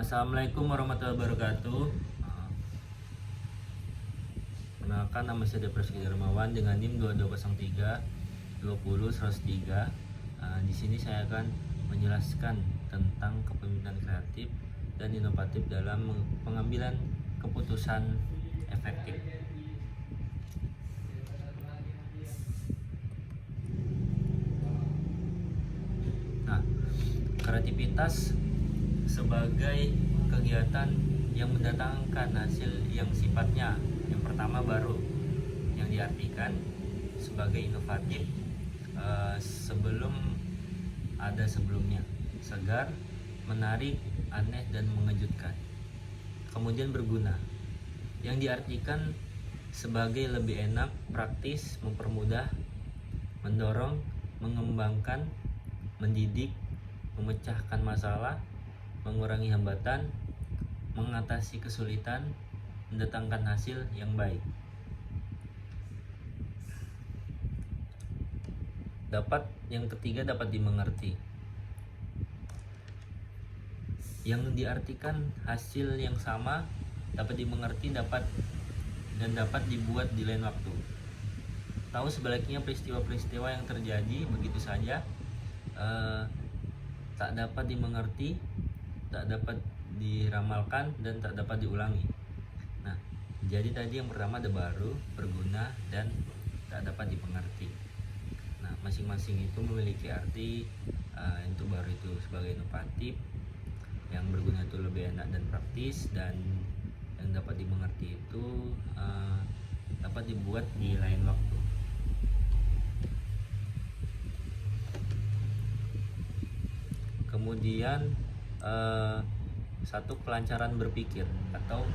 Assalamualaikum warahmatullahi wabarakatuh. Perkenalkan, nama saya Depresi Darmawan dengan NIM 2203 20 103. Di sini saya akan menjelaskan tentang kepemimpinan kreatif dan inovatif dalam pengambilan keputusan efektif. Nah, kreativitas sebagai kegiatan yang mendatangkan hasil yang sifatnya yang pertama baru, yang diartikan sebagai inovatif sebelum ada sebelumnya, segar, menarik, aneh, dan mengejutkan. Kemudian berguna, yang diartikan sebagai lebih enak, praktis, mempermudah, mendorong, mengembangkan, mendidik, memecahkan masalah, mengurangi hambatan, mengatasi kesulitan, mendatangkan hasil yang baik. Yang ketiga, dapat dimengerti. Yang diartikan hasil yang sama, dapat dimengerti, dapat dibuat di lain waktu. Tahu sebaliknya peristiwa-peristiwa yang terjadi begitu saja, tak dapat dimengerti, tak dapat diramalkan, dan tak dapat diulangi. Nah, jadi tadi yang pertama ada baru, berguna, dan tak dapat dimengerti. Nah, masing-masing itu memiliki arti. Untuk baru itu sebagai inovatif, yang berguna itu lebih enak dan praktis, dan yang dapat dimengerti itu dapat dibuat di lain waktu. Kemudian satu, kelancaran berpikir atau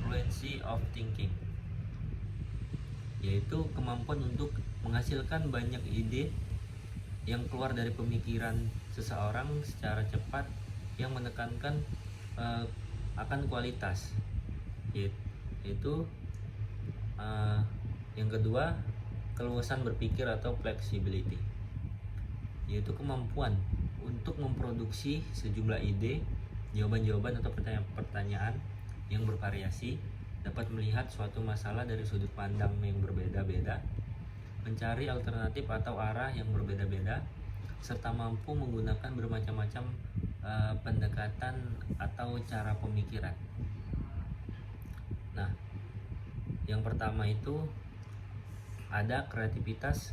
fluency of thinking, yaitu kemampuan untuk menghasilkan banyak ide yang keluar dari pemikiran seseorang secara cepat, yang menekankan akan kualitas. Yaitu yang kedua, keluasan berpikir atau flexibility, yaitu kemampuan untuk memproduksi sejumlah ide, jawaban-jawaban atau pertanyaan yang bervariasi, dapat melihat suatu masalah dari sudut pandang yang berbeda-beda, mencari alternatif atau arah yang berbeda-beda, serta mampu menggunakan bermacam-macam pendekatan atau cara pemikiran. Nah, yang pertama itu ada kreativitas.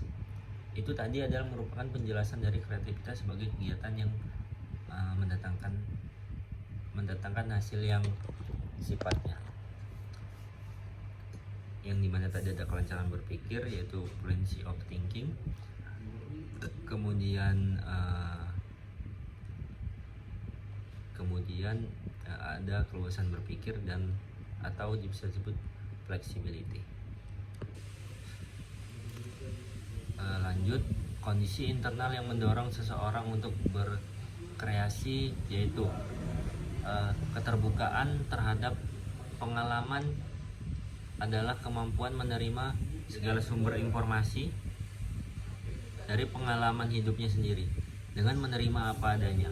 Itu tadi adalah merupakan penjelasan dari kreativitas sebagai kegiatan yang mendatangkan hasil yang sifatnya, yang dimana tadi ada kelancaran berpikir, yaitu fluency of thinking. Kemudian ada keluasan berpikir dan atau bisa disebut flexibility. Lanjut, kondisi internal yang mendorong seseorang untuk berkreasi, yaitu keterbukaan terhadap pengalaman, adalah kemampuan menerima segala sumber informasi dari pengalaman hidupnya sendiri dengan menerima apa adanya,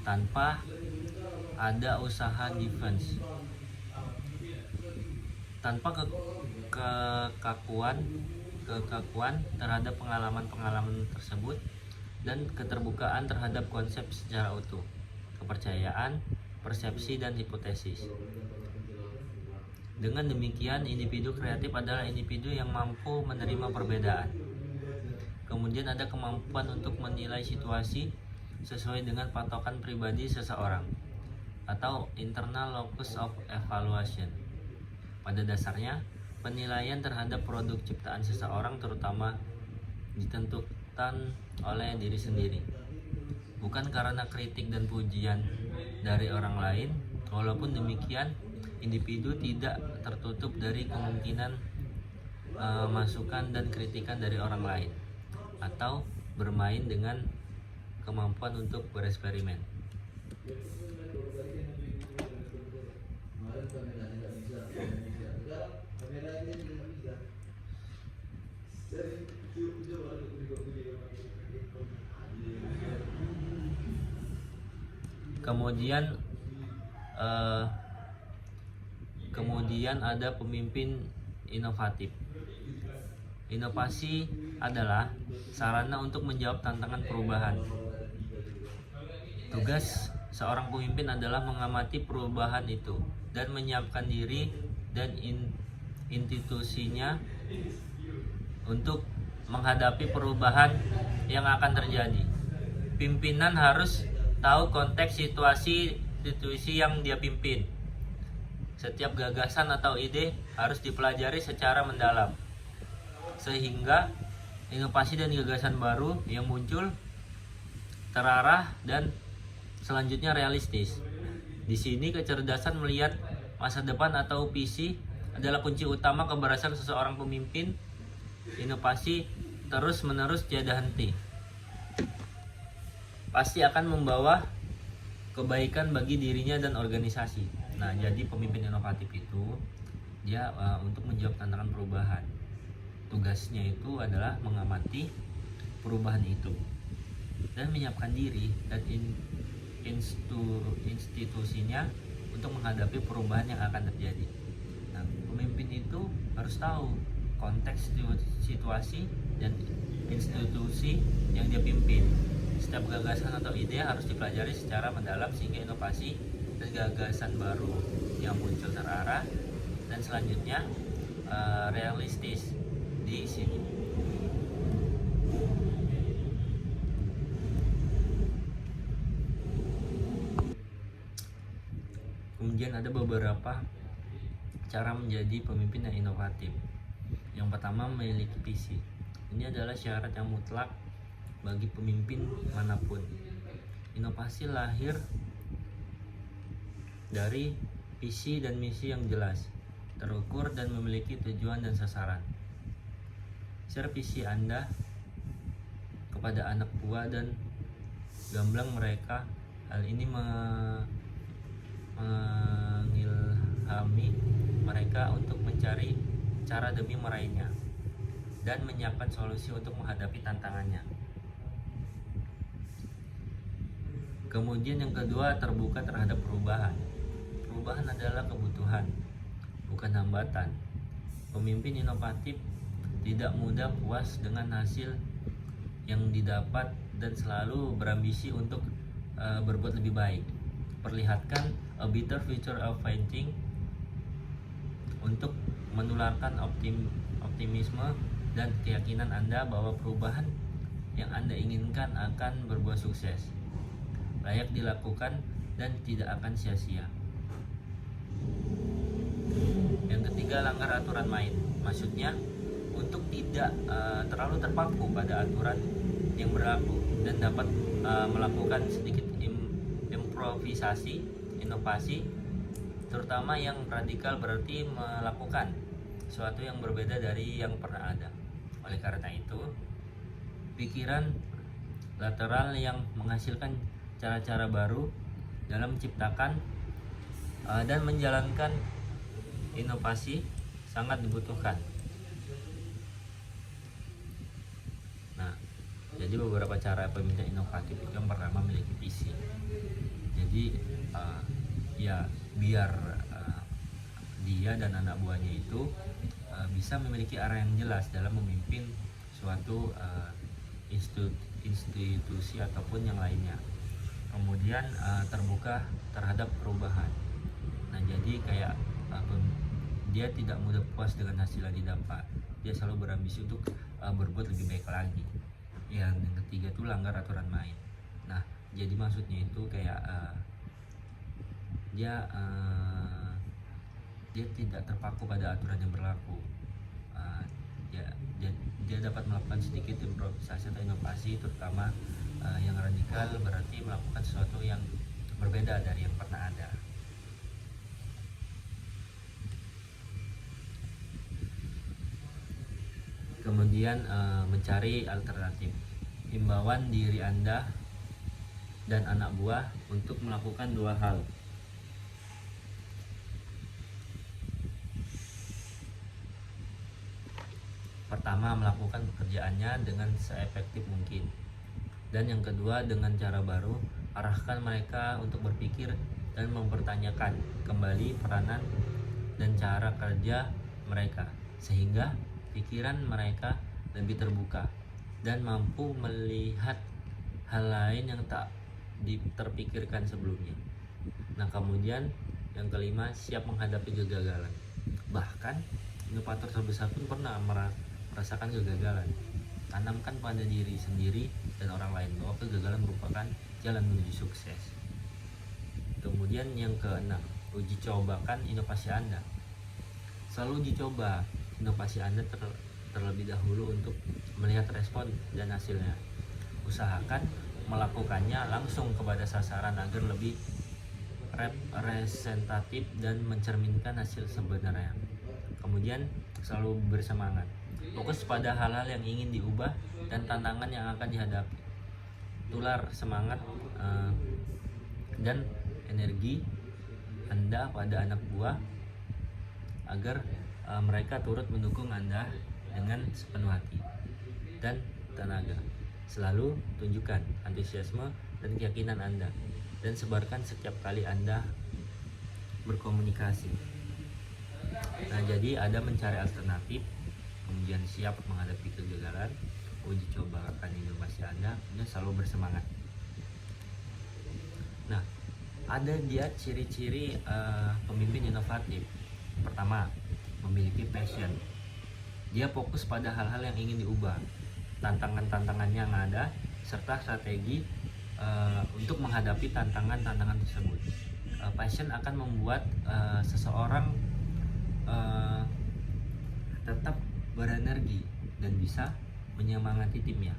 tanpa ada usaha defense, tanpa kekakuan terhadap pengalaman tersebut, dan keterbukaan terhadap konsep secara utuh, kepercayaan, persepsi, dan hipotesis. Dengan demikian, individu kreatif adalah individu yang mampu menerima perbedaan. Kemudian ada kemampuan untuk menilai situasi sesuai dengan patokan pribadi seseorang atau internal locus of evaluation. Pada dasarnya, penilaian terhadap produk ciptaan seseorang terutama ditentukan oleh diri sendiri, bukan karena kritik dan pujian dari orang lain. Walaupun demikian, individu tidak tertutup dari kemungkinan masukan dan kritikan dari orang lain, atau bermain dengan kemampuan untuk bereksperimen. Kemudian Eh, Kemudian ada pemimpin inovatif. Inovasi adalah sarana untuk menjawab tantangan perubahan. Tugas seorang pemimpin adalah mengamati perubahan itu dan menyiapkan diri dan institusinya untuk menghadapi perubahan yang akan terjadi. Pimpinan harus tahu konteks situasi yang dia pimpin. Setiap gagasan atau ide harus dipelajari secara mendalam, sehingga inovasi dan gagasan baru yang muncul terarah dan selanjutnya realistis. Di sini kecerdasan melihat masa depan atau visi adalah kunci utama keberhasilan seseorang pemimpin. Inovasi terus-menerus tiada henti, pasti akan membawa kebaikan bagi dirinya dan organisasi. Nah, jadi pemimpin inovatif itu dia untuk menjawab tantangan perubahan. Tugasnya itu adalah mengamati perubahan itu dan menyiapkan diri dan institusinya untuk menghadapi perubahan yang akan terjadi. Nah, pemimpin itu harus tahu konteks situasi dan institusi yang dia pimpin. Setiap gagasan atau ide harus dipelajari secara mendalam sehingga inovasi dan gagasan baru yang muncul terarah dan selanjutnya realistis di sini. Kemudian ada beberapa cara menjadi pemimpin yang inovatif. Yang pertama, memiliki visi. Ini adalah syarat yang mutlak bagi pemimpin manapun. Inovasi lahir dari visi dan misi yang jelas, terukur dan memiliki tujuan dan sasaran. Share visi Anda kepada anak buah dan gamblang mereka. Hal ini mengilhami mereka untuk mencari cara demi meraihnya dan menyiapkan solusi untuk menghadapi tantangannya. Kemudian yang kedua, terbuka terhadap perubahan. Perubahan adalah kebutuhan, bukan hambatan. Pemimpin inovatif tidak mudah puas dengan hasil yang didapat dan selalu berambisi untuk berbuat lebih baik. Perlihatkan a better future of fighting untuk menularkan optimisme dan keyakinan Anda bahwa perubahan yang Anda inginkan akan berbuah sukses, layak dilakukan dan tidak akan sia-sia. Yang ketiga, langgar aturan main. Maksudnya untuk tidak terlalu terpaku pada aturan yang berlaku dan dapat melakukan sedikit improvisasi, inovasi, terutama yang radikal, berarti melakukan sesuatu yang berbeda dari yang pernah ada. Oleh karena itu, pikiran lateral yang menghasilkan cara-cara baru dalam menciptakan dan menjalankan inovasi sangat dibutuhkan. Nah, jadi beberapa cara pemimpin inovatif itu, yang pertama, memiliki visi. Jadi ya biar dia dan anak buahnya itu bisa memiliki arah yang jelas dalam memimpin suatu institusi ataupun yang lainnya. Kemudian terbuka terhadap perubahan. Nah, jadi kayak dia tidak mudah puas dengan hasil yang didapat. Dia selalu berambisi untuk berbuat lebih baik lagi. Yang ketiga itu langgar aturan main. Nah, jadi maksudnya itu kayak dia tidak terpaku pada aturan yang berlaku. Dia dapat melakukan sedikit improvisasi atau inovasi, terutama yang radikal, berarti melakukan sesuatu yang berbeda dari yang pernah ada. Kemudian mencari alternatif. Himbauan diri Anda dan anak buah untuk melakukan dua hal. Pertama, melakukan pekerjaannya dengan seefektif mungkin. Dan yang kedua, dengan cara baru, arahkan mereka untuk berpikir dan mempertanyakan kembali peranan dan cara kerja mereka, sehingga pikiran mereka lebih terbuka dan mampu melihat hal lain yang tak terpikirkan sebelumnya. Nah, kemudian yang kelima, siap menghadapi kegagalan. Bahkan inovator terbesar pun pernah merasakan kegagalan. Tanamkan pada diri sendiri dan orang lain bahwa kegagalan merupakan jalan menuju sukses. Kemudian yang keenam, uji cobakan inovasi Anda. Selalu uji coba inovasi Anda terlebih dahulu untuk melihat respon dan hasilnya. Usahakan melakukannya langsung kepada sasaran agar lebih representatif dan mencerminkan hasil sebenarnya. Kemudian selalu bersemangat, fokus pada hal-hal yang ingin diubah dan tantangan yang akan dihadapi. Tular semangat dan energi Anda pada anak buah agar mereka turut mendukung Anda dengan sepenuh hati dan tenaga. Selalu tunjukkan antusiasme dan keyakinan Anda dan sebarkan setiap kali Anda berkomunikasi. Nah, jadi ada mencari alternatif, kemudian siap menghadapi kegagalan, uji coba akan inovasi Anda, dan selalu bersemangat. Nah, ada dia ciri-ciri pemimpin inovatif. Pertama, memiliki passion. Dia fokus pada hal-hal yang ingin diubah, tantangan-tantangan yang ada, serta strategi untuk menghadapi tantangan-tantangan tersebut. Passion akan membuat seseorang tetap berenergi dan bisa menyemangati timnya,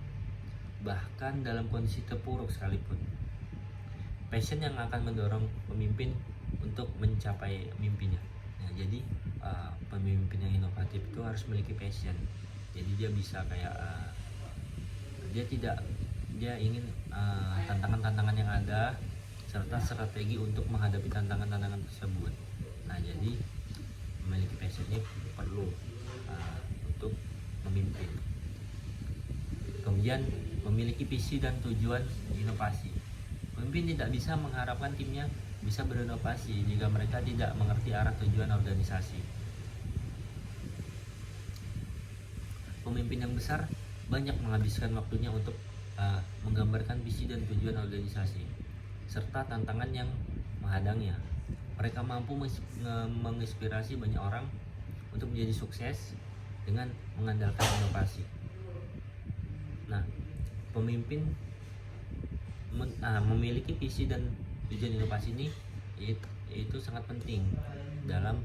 bahkan dalam kondisi terpuruk sekalipun. Passion yang akan mendorong pemimpin untuk mencapai mimpinya. Nah, jadi pemimpin yang inovatif itu harus memiliki passion. Jadi dia bisa kayak dia ingin tantangan-tantangan yang ada serta strategi untuk menghadapi tantangan-tantangan tersebut. Nah, jadi memiliki passion ini perlu untuk memimpin. Kemudian memiliki visi dan tujuan inovasi. Pemimpin tidak bisa mengharapkan timnya bisa berinovasi jika mereka tidak mengerti arah tujuan organisasi. Pemimpin yang besar banyak menghabiskan waktunya untuk menggambarkan visi dan tujuan organisasi serta tantangan yang menghadangnya. Mereka mampu menginspirasi banyak orang untuk menjadi sukses dengan mengandalkan inovasi. Nah, pemimpin memiliki visi dan tujuan inovasi ini itu sangat penting dalam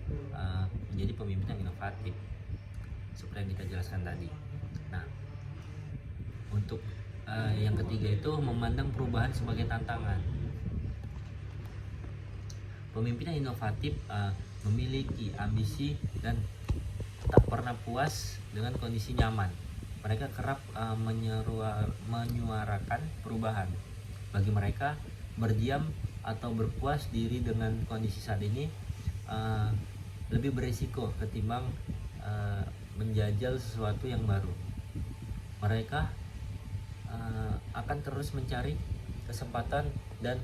menjadi pemimpin yang inovatif seperti yang kita jelaskan tadi. Nah, untuk yang ketiga itu memandang perubahan sebagai tantangan. Pemimpin yang inovatif memiliki ambisi dan tak pernah puas dengan kondisi nyaman. Mereka kerap menyuarakan perubahan. Bagi mereka, berdiam atau berpuas diri dengan kondisi saat ini lebih berisiko ketimbang menjajal sesuatu yang baru. Mereka akan terus mencari kesempatan dan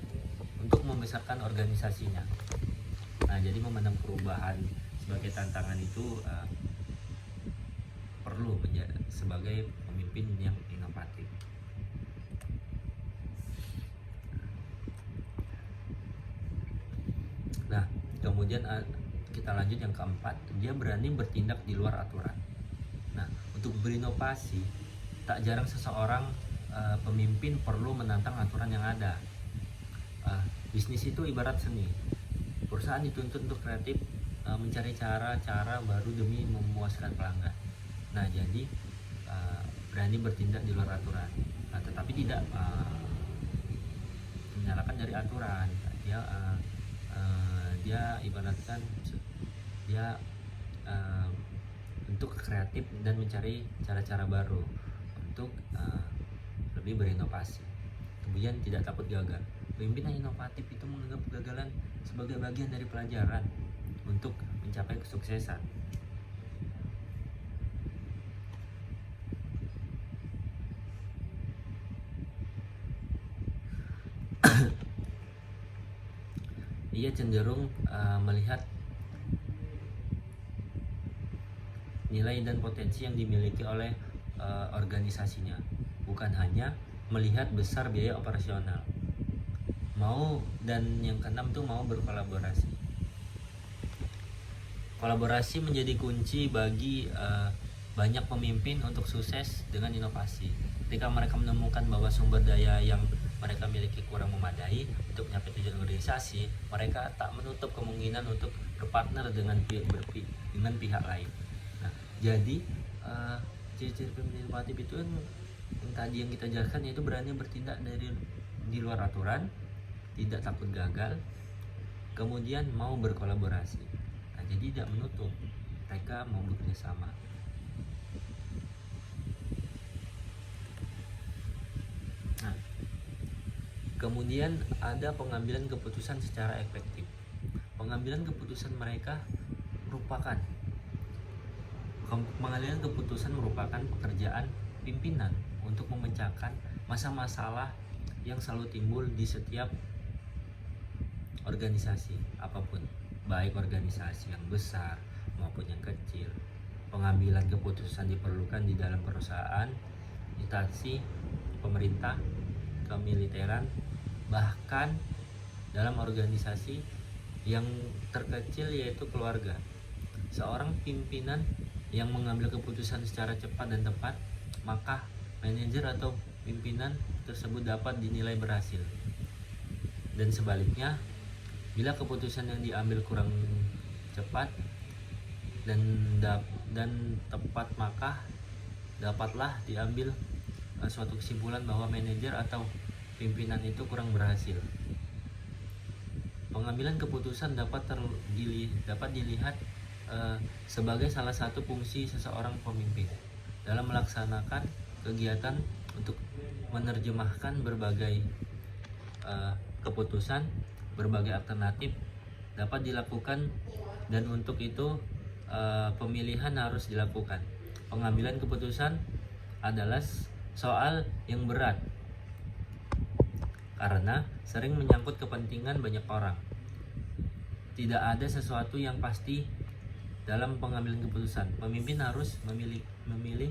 untuk membesarkan organisasinya. Nah, jadi memandang perubahan sebagai tantangan itu perlu sebagai pemimpin yang inovatif. Nah, kemudian kita lanjut yang keempat, dia berani bertindak di luar aturan. Nah, untuk berinovasi, tak jarang seseorang pemimpin perlu menantang aturan yang ada. Bisnis itu ibarat seni. Perusahaan dituntut untuk kreatif, mencari cara-cara baru demi memuaskan pelanggan. Nah, jadi berani bertindak di luar aturan, tetapi tidak menyalahkan dari aturan. Dia ibaratkan dia untuk kreatif dan mencari cara-cara baru untuk lebih berinovasi. Kemudian tidak takut gagal. Pemimpin yang inovatif itu menganggap kegagalan sebagai bagian dari pelajaran untuk mencapai kesuksesan. ia cenderung melihat nilai dan potensi yang dimiliki oleh organisasinya, bukan hanya melihat besar biaya operasional. Dan yang keenam tuh mau berkolaborasi. Kolaborasi menjadi kunci bagi banyak pemimpin untuk sukses dengan inovasi. Ketika mereka menemukan bahwa sumber daya yang mereka miliki kurang memadai untuk mencapai tujuan organisasi, mereka tak menutup kemungkinan untuk berpartner dengan pihak lain. Nah, jadi ciri-ciri pemimpin inovatif itu yang tadi yang kita jelaskan, yaitu berani bertindak di luar aturan, tidak takut gagal, kemudian mau berkolaborasi. Nah, jadi tidak menutup, mereka mau bekerja sama. Nah, kemudian ada pengambilan keputusan secara efektif. Pengambilan keputusan mereka merupakan pekerjaan pimpinan untuk memecahkan masalah yang selalu timbul di setiap organisasi apapun, baik organisasi yang besar maupun yang kecil. Pengambilan keputusan diperlukan di dalam perusahaan, instansi pemerintah, kemiliteran, bahkan dalam organisasi yang terkecil yaitu keluarga. Seorang pimpinan yang mengambil keputusan secara cepat dan tepat, maka manajer atau pimpinan tersebut dapat dinilai berhasil. Dan sebaliknya, bila keputusan yang diambil kurang cepat dan tepat, maka dapatlah diambil suatu kesimpulan bahwa manajer atau pimpinan itu kurang berhasil. Pengambilan keputusan dapat dilihat sebagai salah satu fungsi seseorang pemimpin dalam melaksanakan kegiatan untuk menerjemahkan berbagai keputusan, berbagai alternatif dapat dilakukan, dan untuk itu pemilihan harus dilakukan. Pengambilan keputusan adalah soal yang berat karena sering menyangkut kepentingan banyak orang. Tidak ada sesuatu yang pasti dalam pengambilan keputusan. Pemimpin harus memilih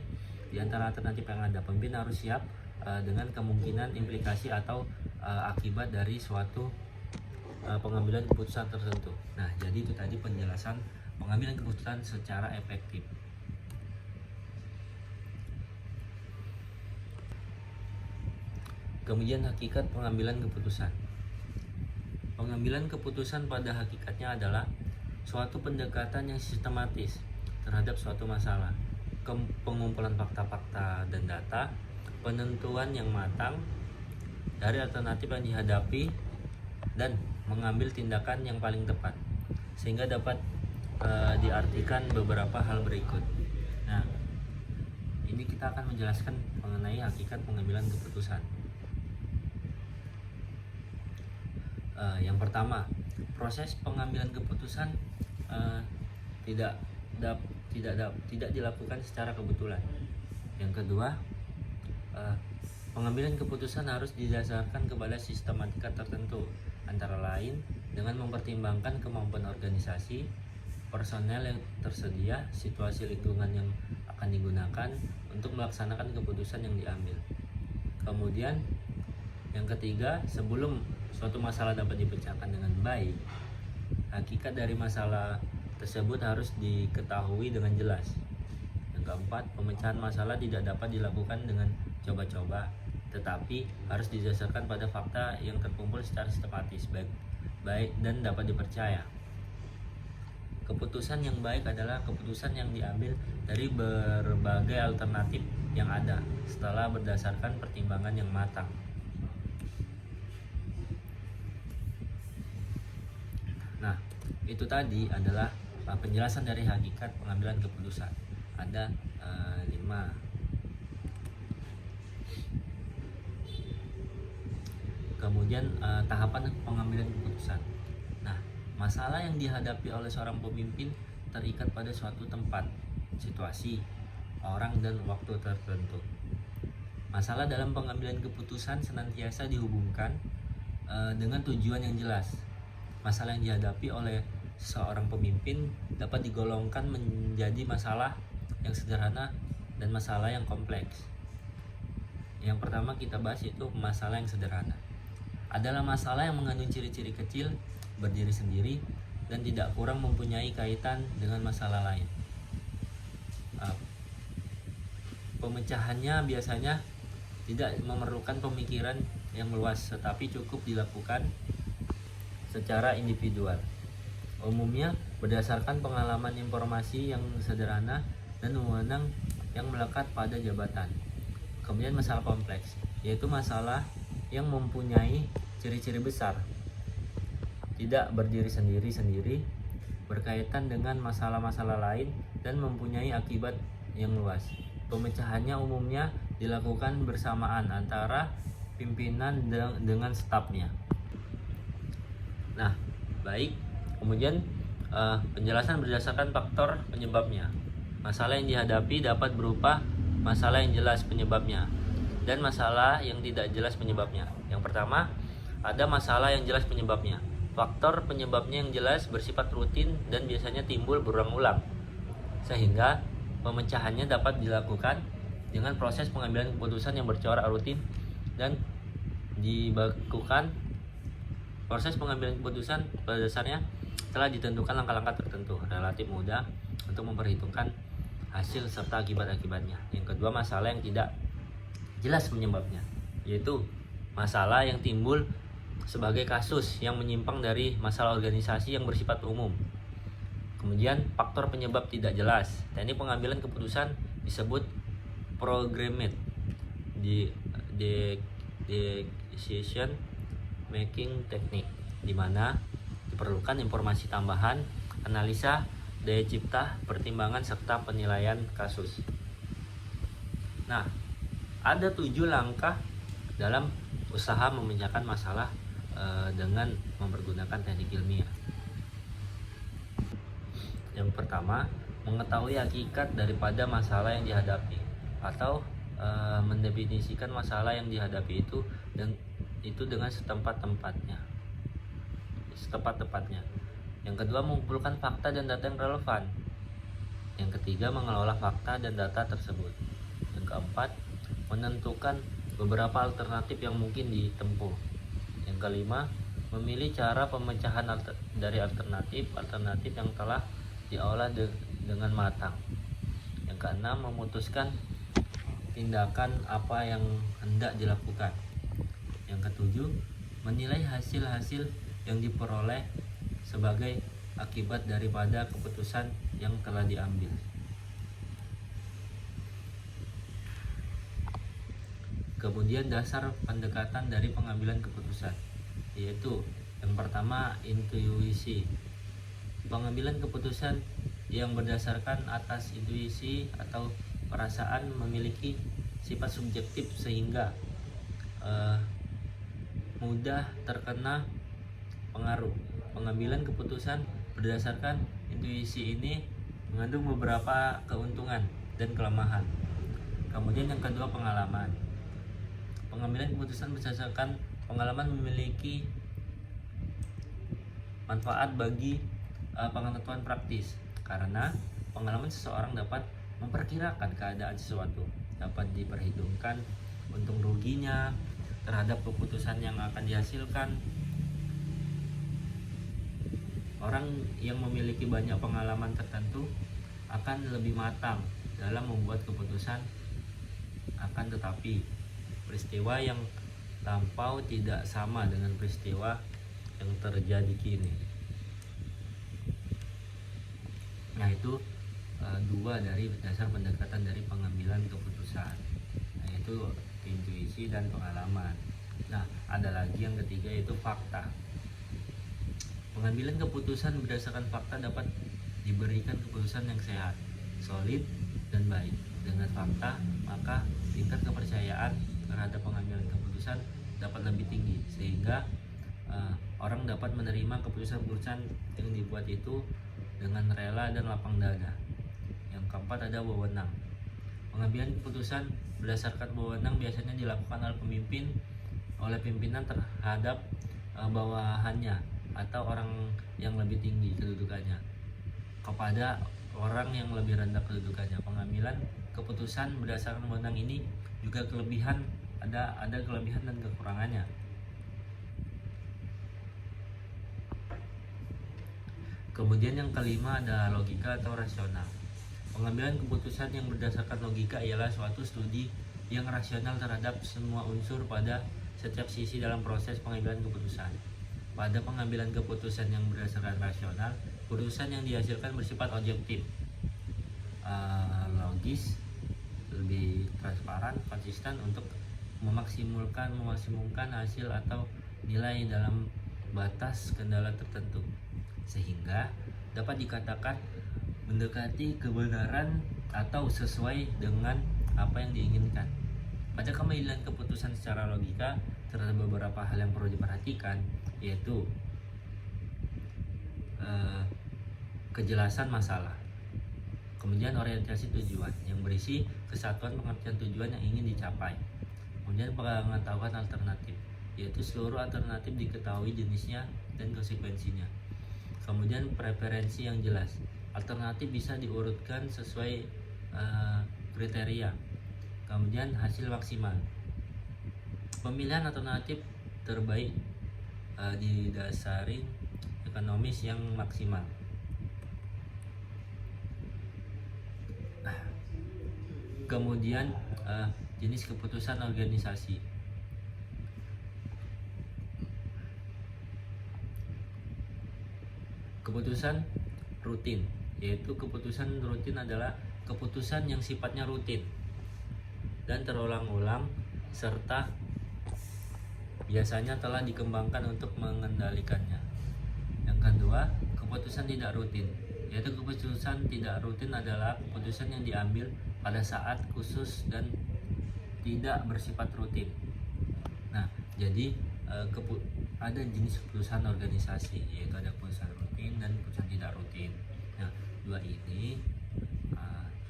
di antara alternatif yang ada. Pemimpin harus siap dengan kemungkinan implikasi atau akibat dari suatu pengambilan keputusan tertentu. Nah, jadi itu tadi penjelasan pengambilan keputusan secara efektif. Kemudian hakikat pengambilan keputusan. Pengambilan keputusan pada hakikatnya adalah suatu pendekatan yang sistematis terhadap suatu masalah, pengumpulan fakta-fakta dan data, penentuan yang matang dari alternatif yang dihadapi, dan mengambil tindakan yang paling tepat, sehingga dapat diartikan beberapa hal berikut. Nah, ini kita akan menjelaskan mengenai hakikat pengambilan keputusan. Yang pertama, proses pengambilan keputusan tidak dilakukan secara kebetulan. Yang kedua, pengambilan keputusan harus didasarkan kepada sistematika tertentu, antara lain dengan mempertimbangkan kemampuan organisasi, personel yang tersedia, situasi lingkungan yang akan digunakan untuk melaksanakan keputusan yang diambil. Kemudian yang ketiga, sebelum suatu masalah dapat dipecahkan dengan baik, hakikat dari masalah tersebut harus diketahui dengan jelas. Yang keempat, pemecahan masalah tidak dapat dilakukan dengan coba-coba, tetapi harus didasarkan pada fakta yang terkumpul secara sistematis, baik dan dapat dipercaya. Keputusan yang baik adalah keputusan yang diambil dari berbagai alternatif yang ada setelah berdasarkan pertimbangan yang matang. Nah, itu tadi adalah penjelasan dari hakikat pengambilan keputusan. Ada 5. Kemudian tahapan pengambilan keputusan. Nah, masalah yang dihadapi oleh seorang pemimpin terikat pada suatu tempat, situasi, orang, dan waktu tertentu. Masalah dalam pengambilan keputusan senantiasa dihubungkan dengan tujuan yang jelas. masalah yang dihadapi oleh seorang pemimpin dapat digolongkan menjadi masalah yang sederhana dan masalah yang kompleks. Yang pertama kita bahas itu masalah yang sederhana. Adalah masalah yang mengandung ciri-ciri kecil, berdiri sendiri, dan tidak kurang mempunyai kaitan dengan masalah lain. Pemecahannya biasanya tidak memerlukan pemikiran yang luas, tetapi cukup dilakukan secara individual. Umumnya berdasarkan pengalaman informasi yang sederhana dan wewenang yang melekat pada jabatan. Kemudian masalah kompleks, yaitu masalah yang mempunyai ciri-ciri besar, tidak berdiri sendiri-sendiri, berkaitan dengan masalah-masalah lain, dan mempunyai akibat yang luas. Pemecahannya umumnya dilakukan bersamaan antara pimpinan dengan stafnya. Nah, baik. Kemudian penjelasan berdasarkan faktor penyebabnya. Masalah yang dihadapi dapat berupa masalah yang jelas penyebabnya dan masalah yang tidak jelas penyebabnya. Yang pertama, ada masalah yang jelas penyebabnya. Faktor penyebabnya yang jelas bersifat rutin dan biasanya timbul berulang-ulang, sehingga pemecahannya dapat dilakukan dengan proses pengambilan keputusan yang bercorak rutin dan dilakukan. Proses pengambilan keputusan pada dasarnya telah ditentukan langkah-langkah tertentu, relatif mudah untuk memperhitungkan hasil serta akibat-akibatnya. Yang kedua, masalah yang tidak jelas penyebabnya, yaitu masalah yang timbul sebagai kasus yang menyimpang dari masalah organisasi yang bersifat umum. Kemudian faktor penyebab tidak jelas. Teknik pengambilan keputusan disebut programming decision making technique, di mana diperlukan informasi tambahan, analisa, daya cipta, pertimbangan, serta penilaian kasus. Nah, ada 7 langkah dalam usaha memecahkan masalah dengan mempergunakan teknik ilmiah. Yang pertama, mengetahui hakikat daripada masalah yang dihadapi, atau mendefinisikan masalah yang dihadapi itu dengan setempat-tepatnya. Yang kedua, mengumpulkan fakta dan data yang relevan. Yang ketiga, mengelola fakta dan data tersebut. Yang keempat, menentukan beberapa alternatif yang mungkin ditempuh. Yang kelima, memilih cara pemecahan dari alternatif yang telah diolah dengan matang. Yang keenam, memutuskan tindakan apa yang hendak dilakukan. Yang ketujuh, menilai hasil-hasil yang diperoleh sebagai akibat daripada keputusan yang telah diambil. Kemudian dasar pendekatan dari pengambilan keputusan, yaitu yang pertama, intuisi. Pengambilan keputusan yang berdasarkan atas intuisi atau perasaan memiliki sifat subjektif sehingga mudah terkena pengaruh. Pengambilan keputusan berdasarkan intuisi ini mengandung beberapa keuntungan dan kelemahan. Kemudian yang kedua, pengalaman. Pengambilan keputusan berdasarkan pengalaman memiliki manfaat bagi pengetahuan praktis, karena pengalaman seseorang dapat memperkirakan keadaan sesuatu, dapat diperhitungkan untung ruginya terhadap keputusan yang akan dihasilkan. Orang yang memiliki banyak pengalaman tertentu akan lebih matang dalam membuat keputusan, akan tetapi peristiwa yang lampau tidak sama dengan peristiwa yang terjadi kini. Nah, itu dua dari dasar pendekatan dari pengambilan keputusan, yaitu intuisi dan pengalaman. Nah, ada lagi yang ketiga, yaitu fakta. Pengambilan keputusan berdasarkan fakta dapat diberikan keputusan yang sehat, solid, dan baik. Dengan fakta, maka tingkat kepercayaan terhadap pengambilan keputusan dapat lebih tinggi, sehingga orang dapat menerima keputusan-keputusan yang dibuat itu dengan rela dan lapang dada. Yang keempat, ada wewenang. Pengambilan keputusan berdasarkan wewenang biasanya dilakukan oleh pimpinan terhadap bawahannya atau orang yang lebih tinggi kedudukannya kepada orang yang lebih rendah kedudukannya. Pengambilan keputusan berdasarkan wewenang ini juga ada kelebihan dan kekurangannya. Kemudian yang kelima adalah logika atau rasional. Pengambilan keputusan yang berdasarkan logika ialah suatu studi yang rasional terhadap semua unsur pada setiap sisi dalam proses pengambilan keputusan. Pada pengambilan keputusan yang berdasarkan rasional, keputusan yang dihasilkan bersifat objektif, logis, lebih transparan, konsisten untuk memaksimumkan hasil atau nilai dalam batas kendala tertentu, sehingga dapat dikatakan mendekati kebenaran atau sesuai dengan apa yang diinginkan. Pada pengambilan keputusan secara logika terdapat beberapa hal yang perlu diperhatikan, yaitu kejelasan masalah, kemudian orientasi tujuan yang berisi kesatuan pengertian tujuan yang ingin dicapai, kemudian pengetahuan alternatif, yaitu seluruh alternatif diketahui jenisnya dan konsekuensinya, kemudian preferensi yang jelas, alternatif bisa diurutkan sesuai kriteria, kemudian hasil maksimal, pemilihan alternatif terbaik didasari ekonomis yang maksimal. Kemudian jenis keputusan organisasi. Keputusan rutin, yaitu keputusan rutin adalah keputusan yang sifatnya rutin dan terulang-ulang serta biasanya telah dikembangkan untuk mengendalikannya. Yang kedua, keputusan tidak rutin, yaitu keputusan tidak rutin adalah keputusan yang diambil pada saat khusus dan tidak bersifat rutin. Nah, jadi ada jenis keputusan organisasi, yaitu ada keputusan rutin dan keputusan tidak rutin. Nah, dua ini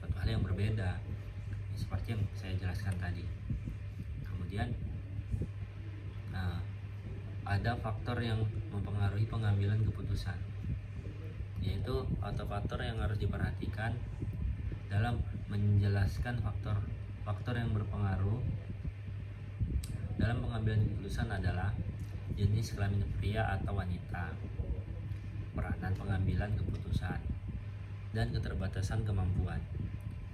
suatu hal yang berbeda, seperti yang saya jelaskan tadi. Kemudian ada faktor yang mempengaruhi pengambilan keputusan, yaitu faktor yang harus diperhatikan dalam menjelaskan faktor yang berpengaruh dalam pengambilan keputusan adalah jenis kelamin pria atau wanita, peranan pengambilan keputusan, dan keterbatasan kemampuan.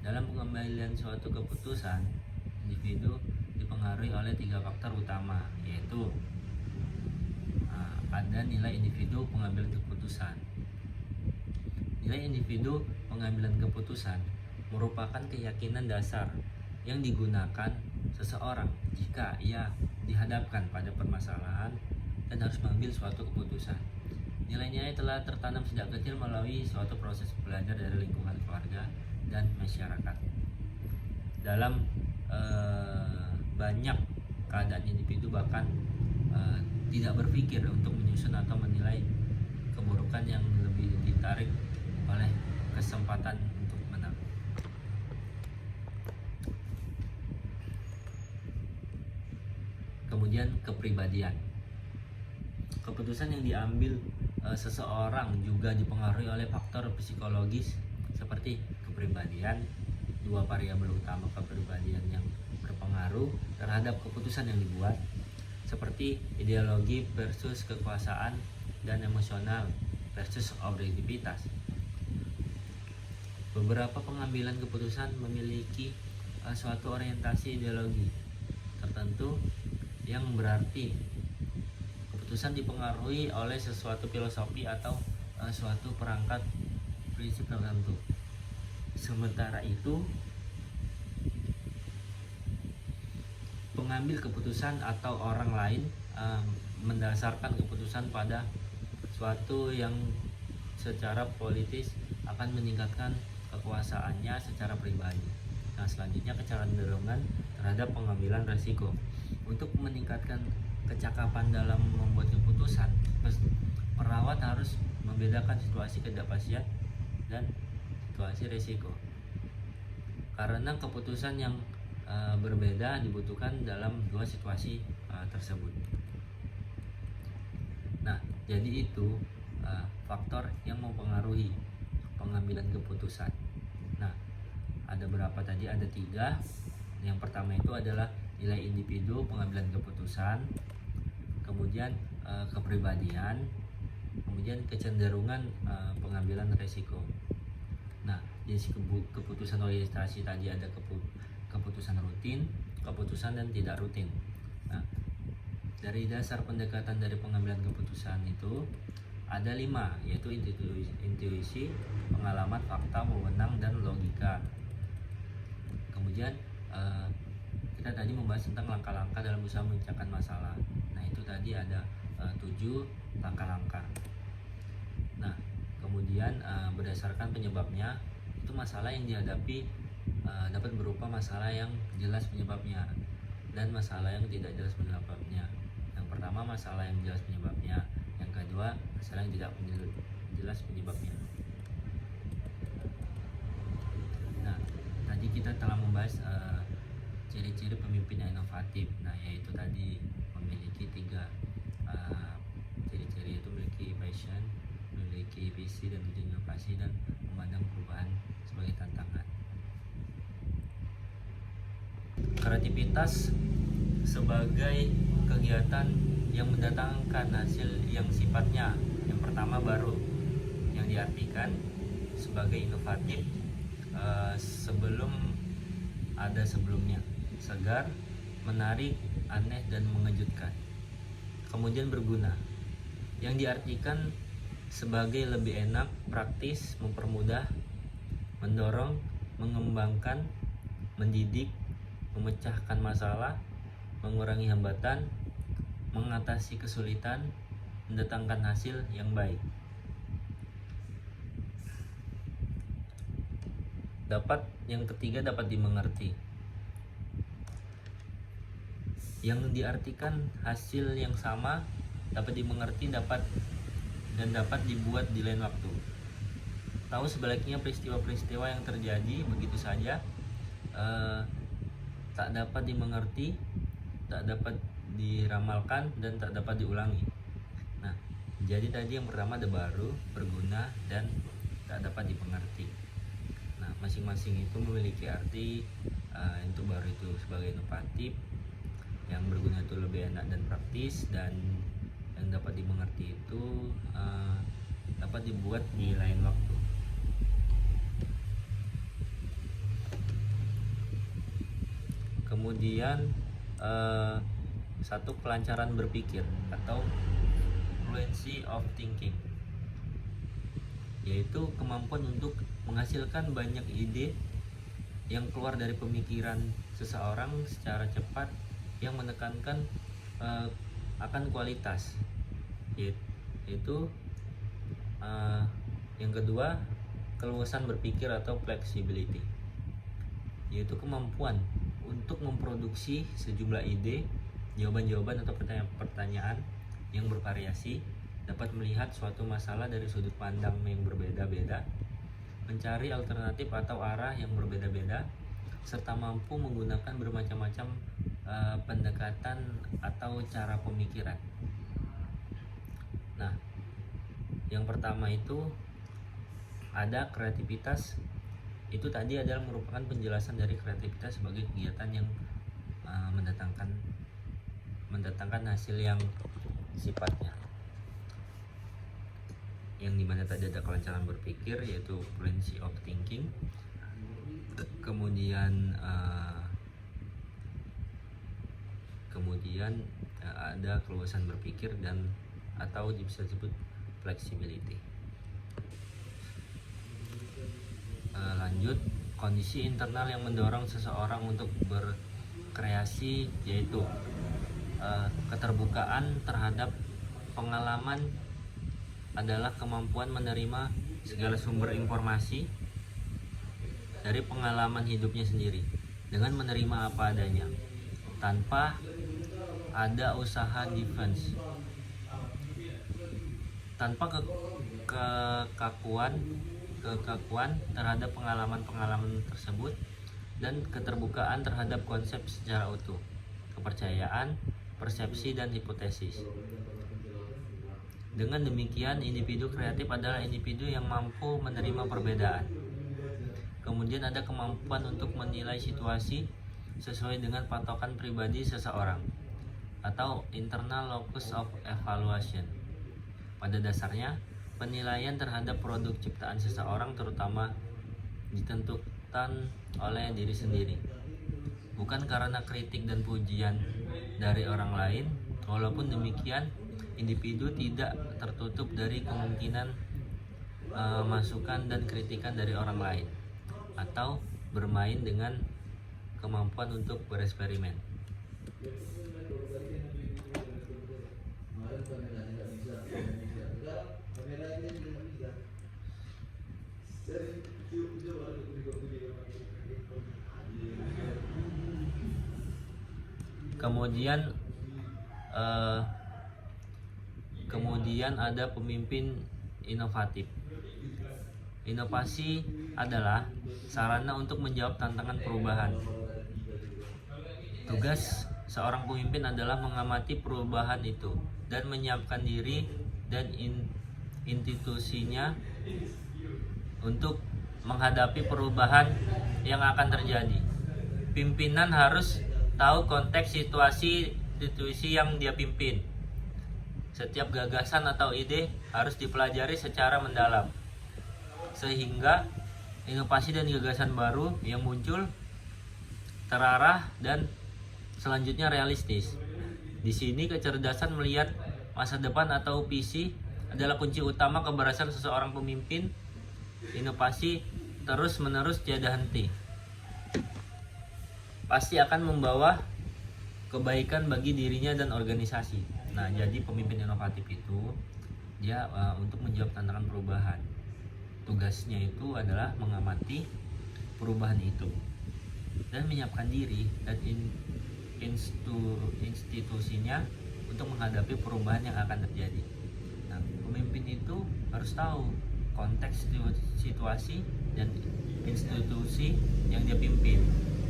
Dalam pengambilan suatu keputusan, individu dipengaruhi oleh 3 faktor utama, yaitu ada nilai individu pengambilan keputusan. Nilai individu pengambilan keputusan merupakan keyakinan dasar yang digunakan seseorang jika ia dihadapkan pada permasalahan dan harus mengambil suatu keputusan. Nilai-nilai telah tertanam sejak kecil melalui suatu proses belajar dari lingkungan keluarga dan masyarakat. Dalam banyak keadaan individu bahkan tidak berpikir untuk menyusun atau menilai keburukan yang lebih ditarik oleh kesempatan untuk menang. Kemudian kepribadian. Keputusan yang diambil seseorang juga dipengaruhi oleh faktor psikologis seperti kepribadian. 2 variabel utama kepribadian yang berpengaruh terhadap keputusan yang dibuat, seperti ideologi versus kekuasaan dan emosional versus objektivitas. Beberapa pengambilan keputusan memiliki suatu orientasi ideologi tertentu, yang berarti keputusan dipengaruhi oleh sesuatu filosofi atau suatu perangkat prinsip tertentu. Sementara itu, pengambil keputusan atau orang lain mendasarkan keputusan pada suatu yang secara politis akan meningkatkan kekuasaannya secara pribadi. Nah, selanjutnya kecenderungan terhadap pengambilan resiko. Untuk meningkatkan kecakapan dalam membuat keputusan, perawat harus membedakan situasi ketidakpastian dan situasi resiko, karena keputusan yang berbeda dibutuhkan dalam 2 situasi tersebut. Nah, Jadi itu faktor yang mempengaruhi pengambilan keputusan. Nah, ada berapa tadi? Ada 3. Yang pertama itu adalah nilai individu pengambilan keputusan, kemudian kepribadian, kemudian kecenderungan pengambilan resiko. Nah, jenis keputusan orientasi tadi ada keputusan rutin, keputusan dan tidak rutin. Nah, dari dasar pendekatan dari pengambilan keputusan itu ada 5, yaitu intuisi, pengalaman, fakta, wewenang, dan logika. Kemudian kita tadi membahas tentang langkah-langkah dalam usaha memecahkan masalah. Nah, itu tadi ada 7 langkah-langkah. Nah, kemudian berdasarkan penyebabnya, itu masalah yang dihadapi dapat berupa masalah yang jelas penyebabnya dan masalah yang tidak jelas penyebabnya. Yang pertama, masalah yang jelas penyebabnya. Yang kedua, masalah yang tidak jelas penyebabnya. Nah, tadi kita telah membahas ciri-ciri pemimpin yang inovatif. Nah, yaitu tadi memiliki 3 ciri-ciri, yaitu memiliki passion, memiliki visi dan tujuan inovasi, dan memandang perubahan sebagai tantangan. Kreativitas sebagai kegiatan yang mendatangkan hasil yang sifatnya yang pertama baru, yang diartikan sebagai inovatif sebelum ada sebelumnya, segar, menarik, aneh, dan mengejutkan. Kemudian berguna, yang diartikan sebagai lebih enak, praktis, mempermudah, mendorong, mengembangkan, mendidik, memecahkan masalah, mengurangi hambatan, mengatasi kesulitan, mendatangkan hasil yang baik. Yang ketiga, dapat dimengerti, yang diartikan hasil yang sama, dapat dimengerti, dapat dibuat di lain waktu. Tahu sebaliknya peristiwa-peristiwa yang terjadi begitu saja, tak dapat dimengerti, tak dapat diramalkan, dan tak dapat diulangi. Nah, jadi tadi yang pertama ada baru, berguna, dan tak dapat dimengerti. Nah, masing-masing itu memiliki arti. Untuk baru itu sebagai inovatif, yang berguna itu lebih enak dan praktis, dan yang dapat dimengerti itu dapat dibuat di lain waktu. Kemudian satu, kelancaran berpikir atau fluency of thinking, yaitu kemampuan untuk menghasilkan banyak ide yang keluar dari pemikiran seseorang secara cepat, yang menekankan akan kualitas, yaitu yang kedua, keluasan berpikir atau flexibility, yaitu kemampuan untuk memproduksi sejumlah ide, jawaban-jawaban atau pertanyaan yang bervariasi, dapat melihat suatu masalah dari sudut pandang yang berbeda-beda, mencari alternatif atau arah yang berbeda-beda, serta mampu menggunakan bermacam-macam pendekatan atau cara pemikiran. Nah, yang pertama itu ada kreativitas. Itu tadi adalah merupakan penjelasan dari kreativitas sebagai kegiatan yang mendatangkan hasil yang sifatnya, yang dimana tadi ada kelancaran berpikir, yaitu fluency of thinking. Kemudian ada keluasan berpikir dan atau bisa disebut flexibility. Lanjut, kondisi internal yang mendorong seseorang untuk berkreasi, yaitu keterbukaan terhadap pengalaman, adalah kemampuan menerima segala sumber informasi dari pengalaman hidupnya sendiri dengan menerima apa adanya tanpa ada usaha defense, tanpa kekakuan terhadap pengalaman tersebut, dan keterbukaan terhadap konsep secara utuh, kepercayaan, persepsi, dan hipotesis. Dengan demikian, individu kreatif adalah individu yang mampu menerima perbedaan. Kemudian ada kemampuan untuk menilai situasi sesuai dengan patokan pribadi seseorang atau internal locus of evaluation. Pada dasarnya, penilaian terhadap produk ciptaan seseorang terutama ditentukan oleh diri sendiri, bukan karena kritik dan pujian dari orang lain. Walaupun demikian, individu tidak tertutup dari kemungkinan masukan dan kritikan dari orang lain atau bermain dengan kemampuan untuk bereksperimen. Kemudian ada pemimpin inovatif. Inovasi adalah sarana untuk menjawab tantangan perubahan. Tugas seorang pemimpin adalah mengamati perubahan itu dan menyiapkan diri dan institusinya untuk menghadapi perubahan yang akan terjadi. Pimpinan harus tahu konteks situasi yang dia pimpin. Setiap gagasan atau ide harus dipelajari secara mendalam, sehingga inovasi dan gagasan baru yang muncul terarah dan selanjutnya realistis. Di sini kecerdasan melihat masa depan atau visi adalah kunci utama keberhasilan seseorang pemimpin. Inovasi terus-menerus tiada henti pasti akan membawa kebaikan bagi dirinya dan organisasi. Nah, jadi pemimpin inovatif itu dia untuk menjawab tantangan perubahan. Tugasnya itu adalah mengamati perubahan itu dan menyiapkan diri dan institusinya untuk menghadapi perubahan yang akan terjadi. Nah, pemimpin itu harus tahu konteks situasi dan institusi yang dia pimpin.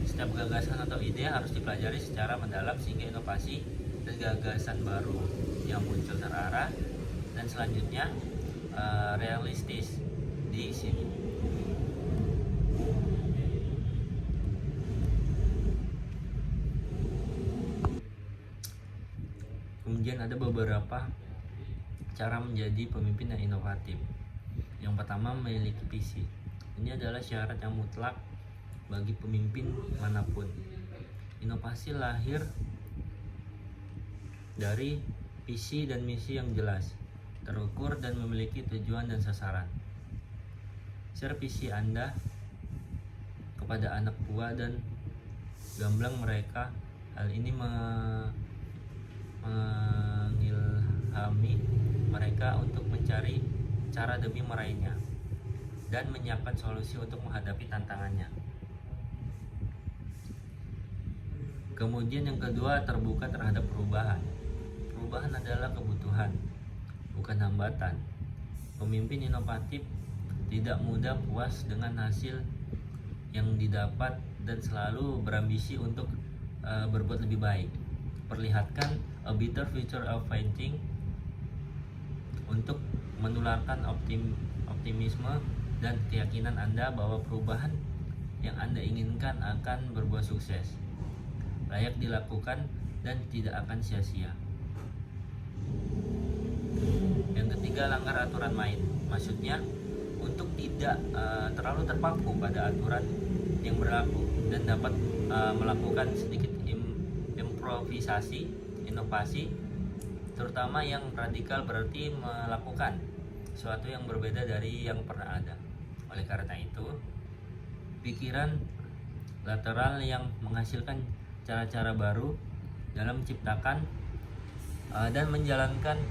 Setiap gagasan atau ide harus dipelajari secara mendalam sehingga inovasi dan gagasan baru yang muncul terarah dan selanjutnya realistis di sini. Kemudian ada beberapa cara menjadi pemimpin yang inovatif. Yang pertama, memiliki visi. Ini adalah syarat yang mutlak bagi pemimpin manapun. Inovasi lahir dari visi dan misi yang jelas, terukur dan memiliki tujuan dan sasaran. Share visi Anda kepada anak buah dan gamblang mereka. Hal ini mengilhami mereka untuk mencari cara demi meraihnya dan menyiapkan solusi untuk menghadapi tantangannya. Kemudian yang kedua, terbuka terhadap perubahan. Perubahan adalah kebutuhan, bukan hambatan. Pemimpin inovatif tidak mudah puas dengan hasil yang didapat dan selalu berambisi untuk berbuat lebih baik. Perlihatkan a better future of fighting untuk menularkan optimisme dan keyakinan Anda bahwa perubahan yang Anda inginkan akan berbuah sukses, layak dilakukan dan tidak akan sia-sia. Yang ketiga, langgar aturan main. Maksudnya untuk tidak terlalu terpaku pada aturan yang berlaku dan dapat melakukan sedikit improvisasi, inovasi, terutama yang radikal, berarti melakukan sesuatu yang berbeda dari yang pernah ada. Oleh karena itu, pikiran lateral yang menghasilkan cara-cara baru dalam menciptakan dan menjalankan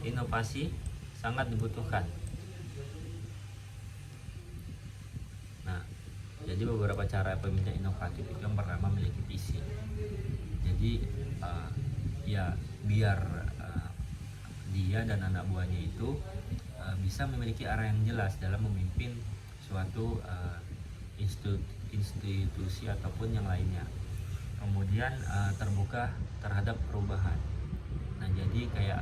inovasi sangat dibutuhkan. Nah, jadi beberapa cara pemimpin inovatif itu, yang pertama, memiliki visi. Jadi ya biar dia dan anak buahnya itu bisa memiliki arah yang jelas dalam memimpin suatu institusi ataupun yang lainnya. Kemudian terbuka terhadap perubahan. Nah, jadi kayak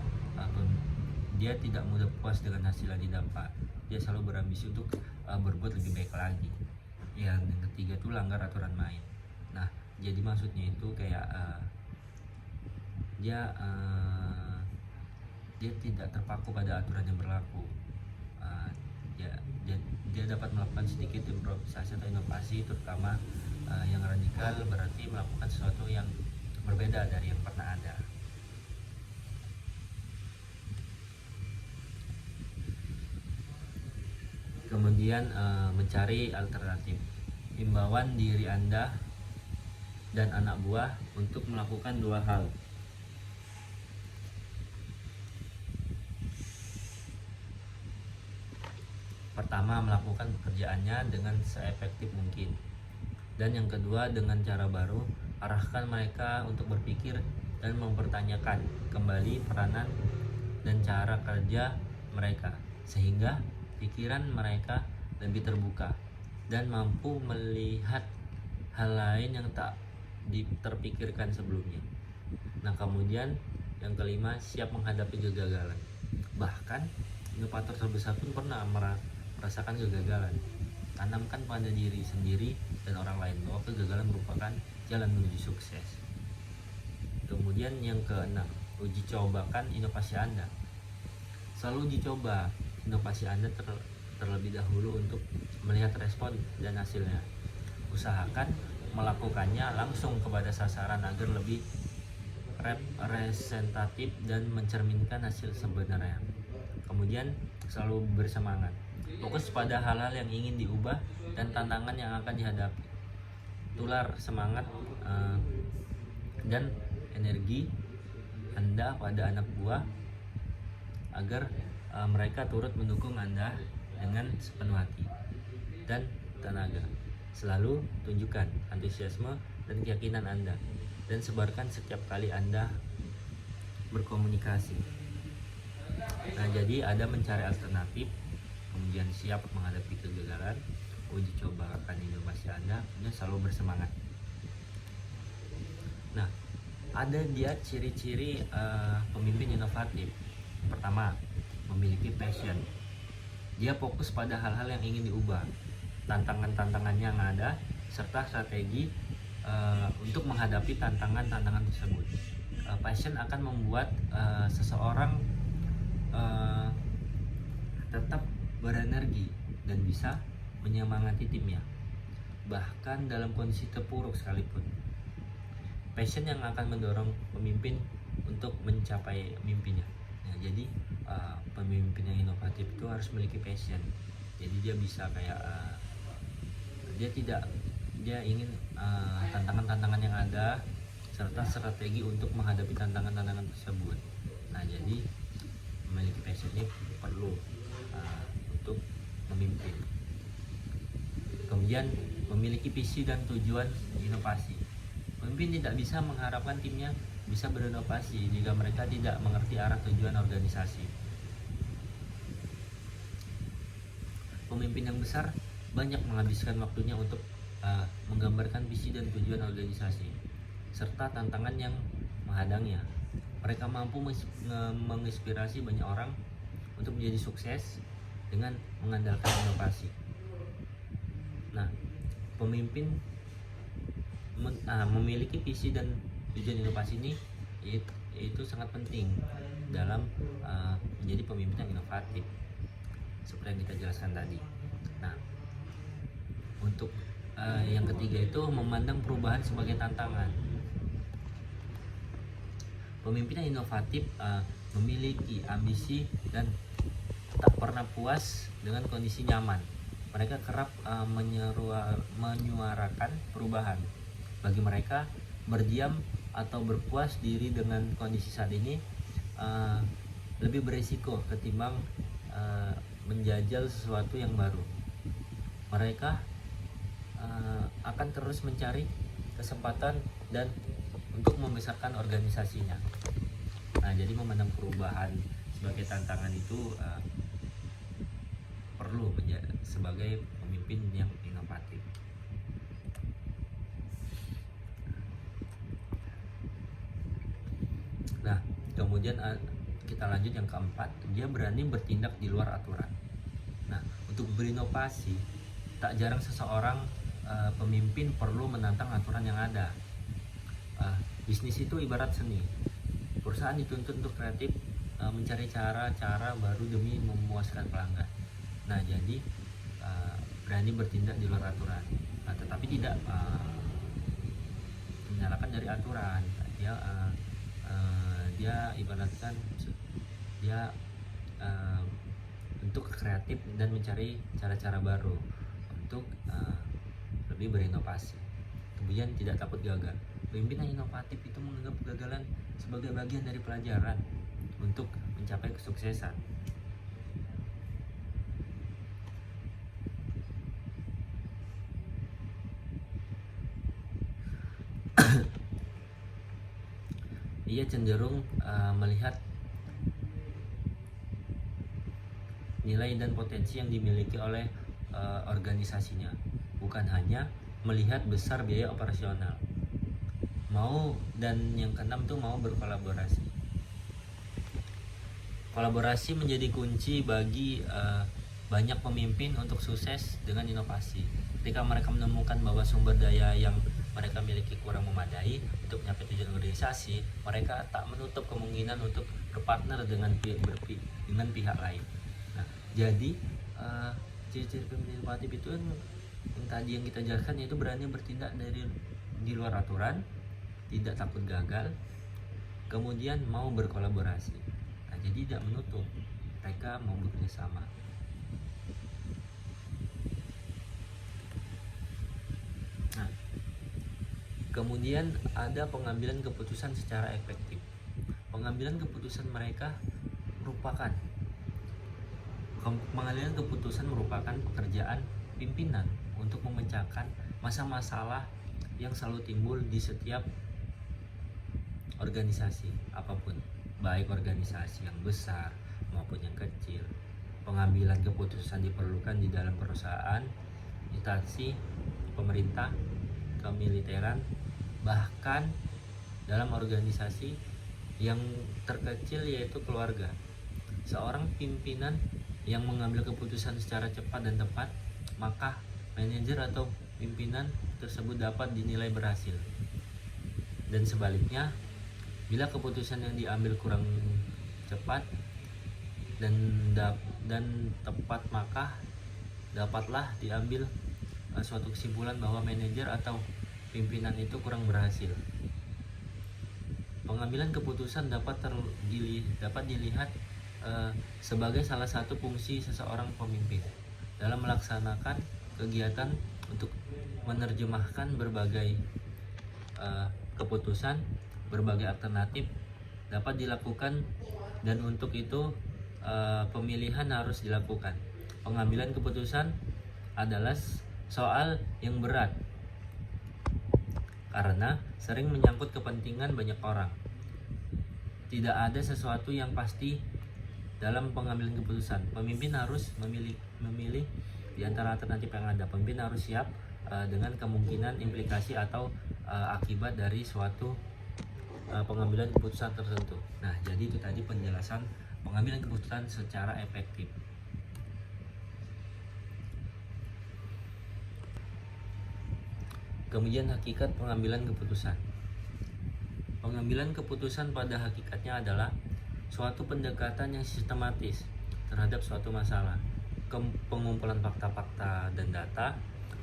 dia tidak mudah puas dengan hasil yang didapat. Dia selalu berambisi untuk berbuat lebih baik lagi. Yang ketiga itu langgar aturan main. Nah, jadi maksudnya itu kayak dia tidak terpaku pada aturan yang berlaku. Dia dapat melakukan sedikit improvisasi atau inovasi, terutama yang radikal, berarti melakukan sesuatu yang berbeda dari yang pernah ada. Kemudian mencari alternatif. Himbauan diri Anda dan anak buah untuk melakukan dua hal. Pertama, melakukan pekerjaannya dengan seefektif mungkin. Dan yang kedua, dengan cara baru, arahkan mereka untuk berpikir dan mempertanyakan kembali peranan dan cara kerja mereka, sehingga pikiran mereka lebih terbuka dan mampu melihat hal lain yang tak terpikirkan sebelumnya. Nah, kemudian yang kelima, siap menghadapi kegagalan. Bahkan inovator terbesar pun pernah merasakan kegagalan. Tanamkan pada diri sendiri dan orang lain bahwa kegagalan merupakan jalan menuju sukses. Kemudian yang keenam, uji cobakan inovasi Anda. Selalu uji coba inovasi Anda terlebih dahulu untuk melihat respon dan hasilnya. Usahakan melakukannya langsung kepada sasaran agar lebih representatif dan mencerminkan hasil sebenarnya. Kemudian selalu bersemangat. Fokus pada hal-hal yang ingin diubah dan tantangan yang akan dihadapi. Tular semangat dan energi Anda pada anak buah agar mereka turut mendukung Anda dengan sepenuh hati dan tenaga. Selalu tunjukkan antusiasme dan keyakinan Anda dan sebarkan setiap kali Anda berkomunikasi. Nah, jadi ada mencari alternatif, kemudian siap menghadapi kegagalan, uji coba akan inovasi Anda, dan selalu bersemangat. Nah, ada dia ciri-ciri pemimpin inovatif. Pertama, memiliki passion. Dia fokus pada hal-hal yang ingin diubah, tantangan-tantangannya yang ada, serta strategi untuk menghadapi tantangan-tantangan tersebut. Passion akan membuat seseorang tetap berenergi dan bisa menyemangati timnya, bahkan dalam kondisi terpuruk sekalipun. Passion yang akan mendorong pemimpin untuk mencapai mimpinya. Nah, jadi pemimpin yang inovatif itu harus memiliki passion. Jadi dia bisa kayak dia ingin tantangan-tantangan yang ada serta strategi untuk menghadapi tantangan-tantangan tersebut. Nah, jadi memiliki passion ini perlu untuk memimpin. Kemudian memiliki visi dan tujuan inovasi. Pemimpin tidak bisa mengharapkan timnya bisa berinovasi jika mereka tidak mengerti arah tujuan organisasi. Pemimpin yang besar banyak menghabiskan waktunya untuk menggambarkan visi dan tujuan organisasi serta tantangan yang menghadangnya. Mereka mampu menginspirasi banyak orang untuk menjadi sukses dengan mengandalkan inovasi. Nah, pemimpin memiliki visi dan tujuan inovasi ini itu sangat penting dalam menjadi pemimpin yang inovatif seperti yang kita jelaskan tadi. Nah, untuk yang ketiga itu memandang perubahan sebagai tantangan. Pemimpin yang inovatif memiliki ambisi dan tak pernah puas dengan kondisi nyaman. Mereka kerap menyuarakan perubahan. Bagi mereka, berdiam atau berpuas diri dengan kondisi saat ini lebih berisiko ketimbang menjajal sesuatu yang baru. Mereka akan terus mencari kesempatan dan untuk membesarkan organisasinya. Nah, jadi memandang perubahan sebagai tantangan itu perlu sebagai pemimpin yang inovatif. Nah, kemudian kita kita lanjut yang keempat, dia berani bertindak di luar aturan. Nah, untuk berinovasi, tak jarang seseorang pemimpin perlu menantang aturan yang ada. Bisnis itu ibarat seni. Perusahaan dituntut untuk kreatif, mencari cara-cara baru demi memuaskan pelanggan. Nah, jadi berani bertindak di luar aturan, tetapi tidak menyalahkan dari aturan. Dia ibaratkan dia untuk kreatif dan mencari cara-cara baru untuk lebih berinovasi. Kemudian tidak takut gagal. Pemimpin yang inovatif itu menganggap kegagalan sebagai bagian dari pelajaran untuk mencapai kesuksesan. Ia cenderung melihat nilai dan potensi yang dimiliki oleh organisasinya, bukan hanya melihat besar biaya operasional. Dan yang keenam itu mau berkolaborasi. Kolaborasi menjadi kunci bagi banyak pemimpin untuk sukses dengan inovasi. Ketika mereka menemukan bahwa sumber daya yang mereka miliki kurang memadai untuk mencapai tujuan organisasi, mereka tak menutup kemungkinan untuk berpartner dengan pihak lain. Nah, jadi ciri-ciri pemimpin inovatif itu yang tadi yang kita jelaskan, yaitu berani bertindak di luar aturan, tidak takut gagal, kemudian mau berkolaborasi. Nah, jadi tidak menutup, mereka mau bekerja sama. Nah, kemudian ada pengambilan keputusan secara efektif. Pengambilan keputusan mereka merupakan pekerjaan pimpinan untuk memecahkan masalah yang selalu timbul di setiap organisasi apapun, baik organisasi yang besar maupun yang kecil. Pengambilan keputusan diperlukan di dalam perusahaan, instansi pemerintah, kemiliteran, bahkan dalam organisasi yang terkecil yaitu keluarga. Seorang pimpinan yang mengambil keputusan secara cepat dan tepat, maka manajer atau pimpinan tersebut dapat dinilai berhasil. Dan sebaliknya, bila keputusan yang diambil kurang cepat dan tepat, maka dapatlah diambil suatu kesimpulan bahwa manajer atau pimpinan itu kurang berhasil. Pengambilan keputusan dapat dilihat sebagai salah satu fungsi seseorang pemimpin dalam melaksanakan kegiatan untuk menerjemahkan berbagai keputusan, berbagai alternatif dapat dilakukan, dan untuk itu pemilihan harus dilakukan. Pengambilan keputusan adalah soal yang berat karena sering menyangkut kepentingan banyak orang. Tidak ada sesuatu yang pasti dalam pengambilan keputusan. Pemimpin harus memilih di antara alternatif yang ada. Pemimpin harus siap dengan kemungkinan implikasi atau akibat dari suatu pengambilan keputusan tertentu. Nah, jadi itu tadi penjelasan pengambilan keputusan secara efektif. Kemudian hakikat pengambilan keputusan. Pengambilan keputusan pada hakikatnya adalah suatu pendekatan yang sistematis terhadap suatu masalah, pengumpulan fakta-fakta dan data,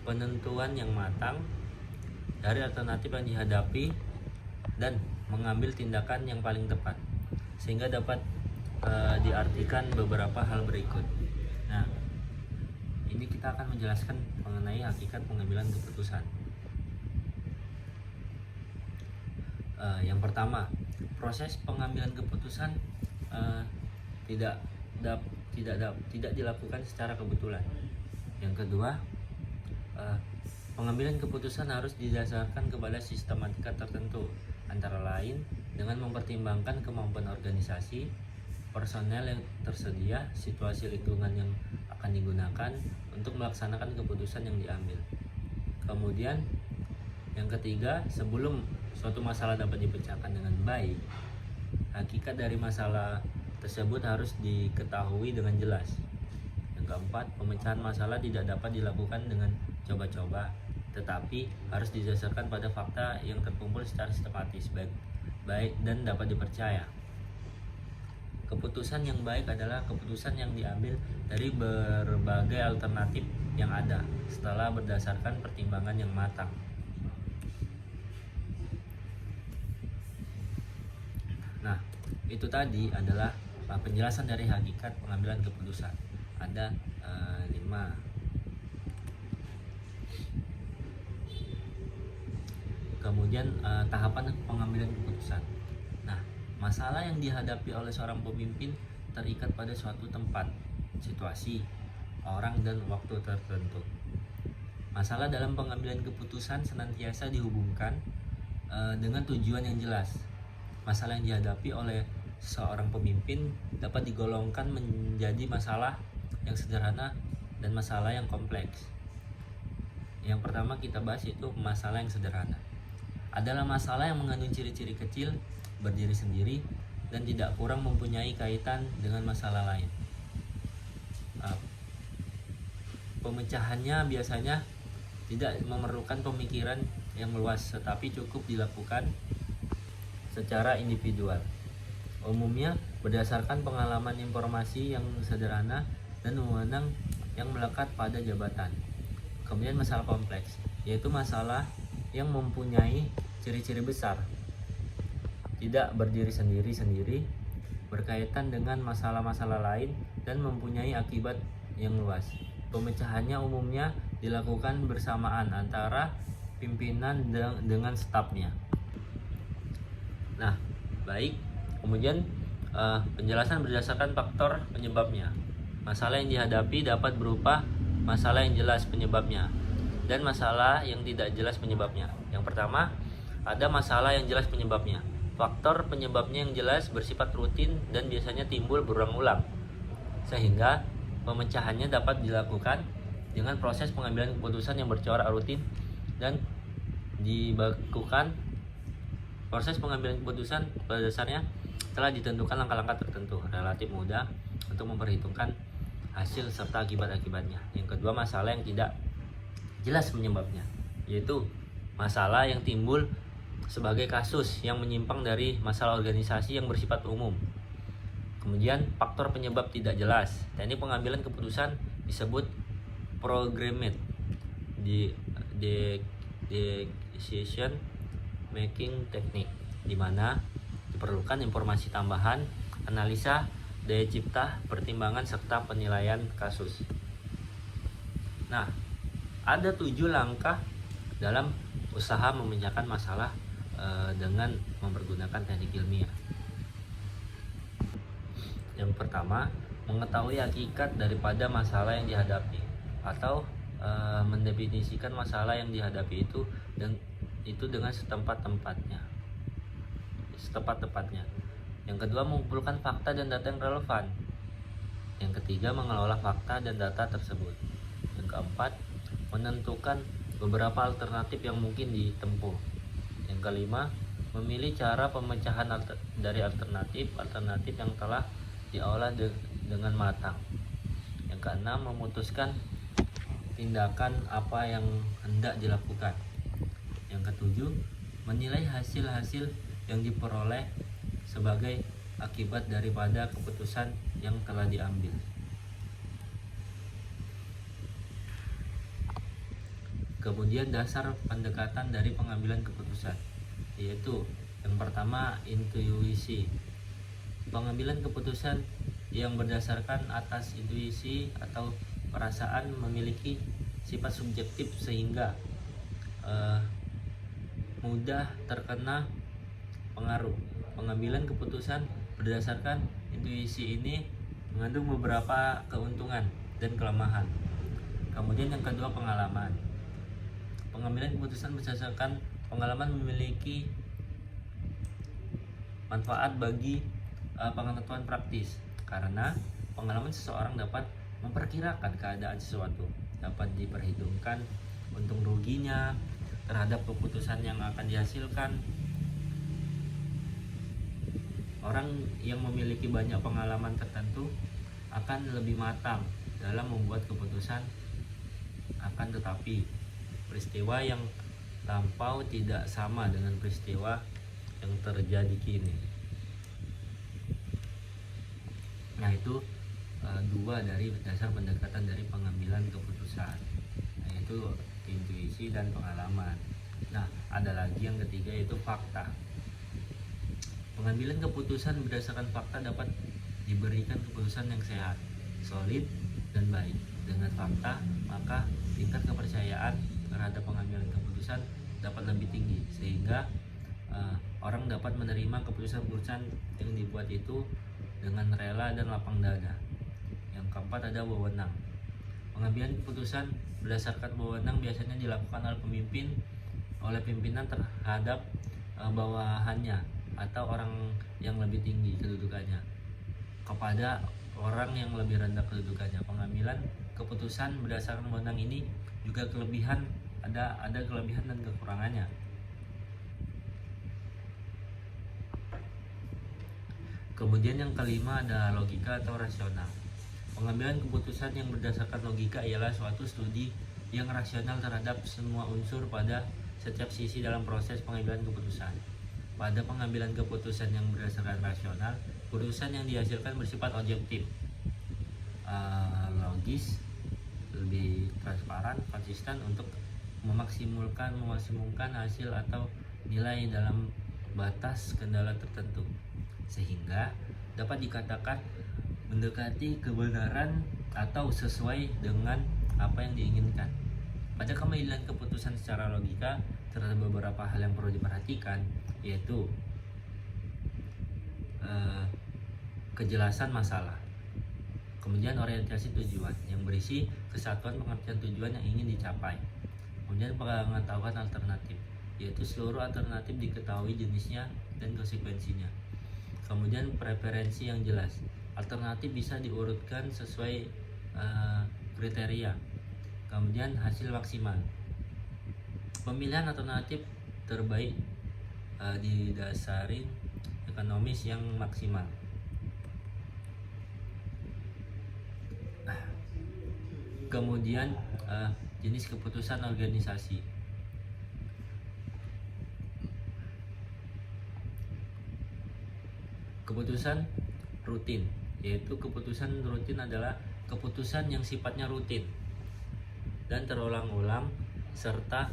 penentuan yang matang dari alternatif yang dihadapi, dan mengambil tindakan yang paling tepat, sehingga dapat diartikan beberapa hal berikut. Nah, ini kita akan menjelaskan mengenai hakikat pengambilan keputusan. Yang pertama, proses pengambilan keputusan tidak dilakukan secara kebetulan. Yang kedua, pengambilan keputusan harus didasarkan kepada sistematika tertentu, antara lain dengan mempertimbangkan kemampuan organisasi, personel yang tersedia, situasi lingkungan yang akan digunakan untuk melaksanakan keputusan yang diambil. Kemudian yang ketiga, sebelum suatu masalah dapat dipecahkan dengan baik, hakikat dari masalah tersebut harus diketahui dengan jelas. Yang keempat, pemecahan masalah tidak dapat dilakukan dengan coba-coba, tetapi harus didasarkan pada fakta yang terkumpul secara sistematis, baik dan dapat dipercaya. Keputusan yang baik adalah keputusan yang diambil dari berbagai alternatif yang ada setelah berdasarkan pertimbangan yang matang. Nah, itu tadi adalah penjelasan dari hakikat pengambilan keputusan. Ada 5. Kemudian tahapan pengambilan keputusan. Nah, masalah yang dihadapi oleh seorang pemimpin terikat pada suatu tempat, situasi, orang, dan waktu tertentu. Masalah dalam pengambilan keputusan senantiasa dihubungkan dengan tujuan yang jelas. Masalah yang dihadapi oleh seorang pemimpin dapat digolongkan menjadi masalah yang sederhana dan masalah yang kompleks. Yang pertama kita bahas itu masalah yang sederhana. Adalah masalah yang mengandung ciri-ciri kecil, berdiri sendiri, dan tidak kurang mempunyai kaitan dengan masalah lain. Pemecahannya biasanya tidak memerlukan pemikiran yang luas, tetapi cukup dilakukan secara individual. Umumnya berdasarkan pengalaman informasi yang sederhana dan wewenang yang melekat pada jabatan. Kemudian masalah kompleks, yaitu masalah yang mempunyai ciri-ciri besar, tidak berdiri sendiri-sendiri, berkaitan dengan masalah-masalah lain, dan mempunyai akibat yang luas. Pemecahannya umumnya dilakukan bersamaan antara pimpinan dengan stafnya. Nah, baik. Kemudian penjelasan berdasarkan faktor penyebabnya. Masalah yang dihadapi dapat berupa masalah yang jelas penyebabnya dan masalah yang tidak jelas penyebabnya. Yang pertama, ada masalah yang jelas penyebabnya. Faktor penyebabnya yang jelas bersifat rutin dan biasanya timbul berulang-ulang, sehingga pemecahannya dapat dilakukan dengan proses pengambilan keputusan yang bercorak rutin dan dibakukan. Proses pengambilan keputusan pada dasarnya telah ditentukan langkah-langkah tertentu, relatif mudah untuk memperhitungkan hasil serta akibat-akibatnya. Yang kedua, masalah yang tidak jelas penyebabnya, yaitu masalah yang timbul sebagai kasus yang menyimpang dari masalah organisasi yang bersifat umum. Kemudian faktor penyebab tidak jelas. Teknik pengambilan keputusan disebut programming decision making technique, di mana diperlukan informasi tambahan, analisa, daya cipta, pertimbangan, serta penilaian kasus. Nah, ada 7 langkah dalam usaha memecahkan masalah dengan mempergunakan teknik ilmiah. Yang pertama, mengetahui hakikat daripada masalah yang dihadapi, atau mendefinisikan masalah yang dihadapi itu dengan setempat-tepatnya. Yang kedua, mengumpulkan fakta dan data yang relevan. Yang ketiga, mengelola fakta dan data tersebut. Yang keempat, menentukan beberapa alternatif yang mungkin ditempuh. Yang kelima, memilih cara pemecahan dari alternatif yang telah diolah dengan matang. Yang keenam, memutuskan tindakan apa yang hendak dilakukan. Yang ketujuh, menilai hasil-hasil yang diperoleh sebagai akibat daripada keputusan yang telah diambil. Kemudian dasar pendekatan dari pengambilan keputusan, yaitu yang pertama, intuisi. Pengambilan keputusan yang berdasarkan atas intuisi atau perasaan memiliki sifat subjektif sehingga mudah terkena pengaruh. Pengambilan keputusan berdasarkan intuisi ini mengandung beberapa keuntungan dan kelemahan. Kemudian yang kedua, pengalaman. Pengambilan keputusan berdasarkan pengalaman memiliki manfaat bagi pengetahuan praktis, karena pengalaman seseorang dapat memperkirakan keadaan sesuatu, dapat diperhitungkan untung ruginya terhadap keputusan yang akan dihasilkan. Orang yang memiliki banyak pengalaman tertentu akan lebih matang dalam membuat keputusan, akan tetapi peristiwa yang lampau tidak sama dengan peristiwa yang terjadi kini. Nah, itu dua dari dasar pendekatan dari pengambilan keputusan, yaitu intuisi dan pengalaman. Nah, ada lagi yang ketiga, yaitu fakta. Pengambilan keputusan berdasarkan fakta dapat diberikan keputusan yang sehat, solid, dan baik. Dengan fakta, maka tingkat kepercayaan terhadap pengambilan keputusan dapat lebih tinggi, sehingga orang dapat menerima keputusan-keputusan yang dibuat itu dengan rela dan lapang dada. Yang keempat, ada wewenang. Pengambilan keputusan berdasarkan wewenang biasanya dilakukan oleh pimpinan terhadap bawahannya atau orang yang lebih tinggi kedudukannya kepada orang yang lebih rendah kedudukannya. Pengambilan keputusan berdasarkan wewenang ini juga ada kelebihan dan kekurangannya. Kemudian yang kelima ada logika atau rasional. Pengambilan keputusan yang berdasarkan logika ialah suatu studi yang rasional terhadap semua unsur pada setiap sisi dalam proses pengambilan keputusan. Pada pengambilan keputusan yang berdasarkan rasional, keputusan yang dihasilkan bersifat objektif, logis, lebih transparan, konsisten untuk memaksimumkan hasil atau nilai dalam batas kendala tertentu, sehingga dapat dikatakan mendekati kebenaran atau sesuai dengan apa yang diinginkan. Pada pengambilan keputusan secara logika terdapat beberapa hal yang perlu diperhatikan, yaitu kejelasan masalah, kemudian orientasi tujuan yang berisi kesatuan pengertian tujuan yang ingin dicapai, kemudian pengetahuan alternatif, yaitu seluruh alternatif diketahui jenisnya dan konsekuensinya, kemudian preferensi yang jelas, alternatif bisa diurutkan sesuai kriteria, kemudian hasil maksimal, pemilihan alternatif terbaik didasari ekonomis yang maksimal. Kemudian jenis keputusan organisasi. Keputusan rutin, yaitu keputusan rutin adalah keputusan yang sifatnya rutin dan terulang-ulang serta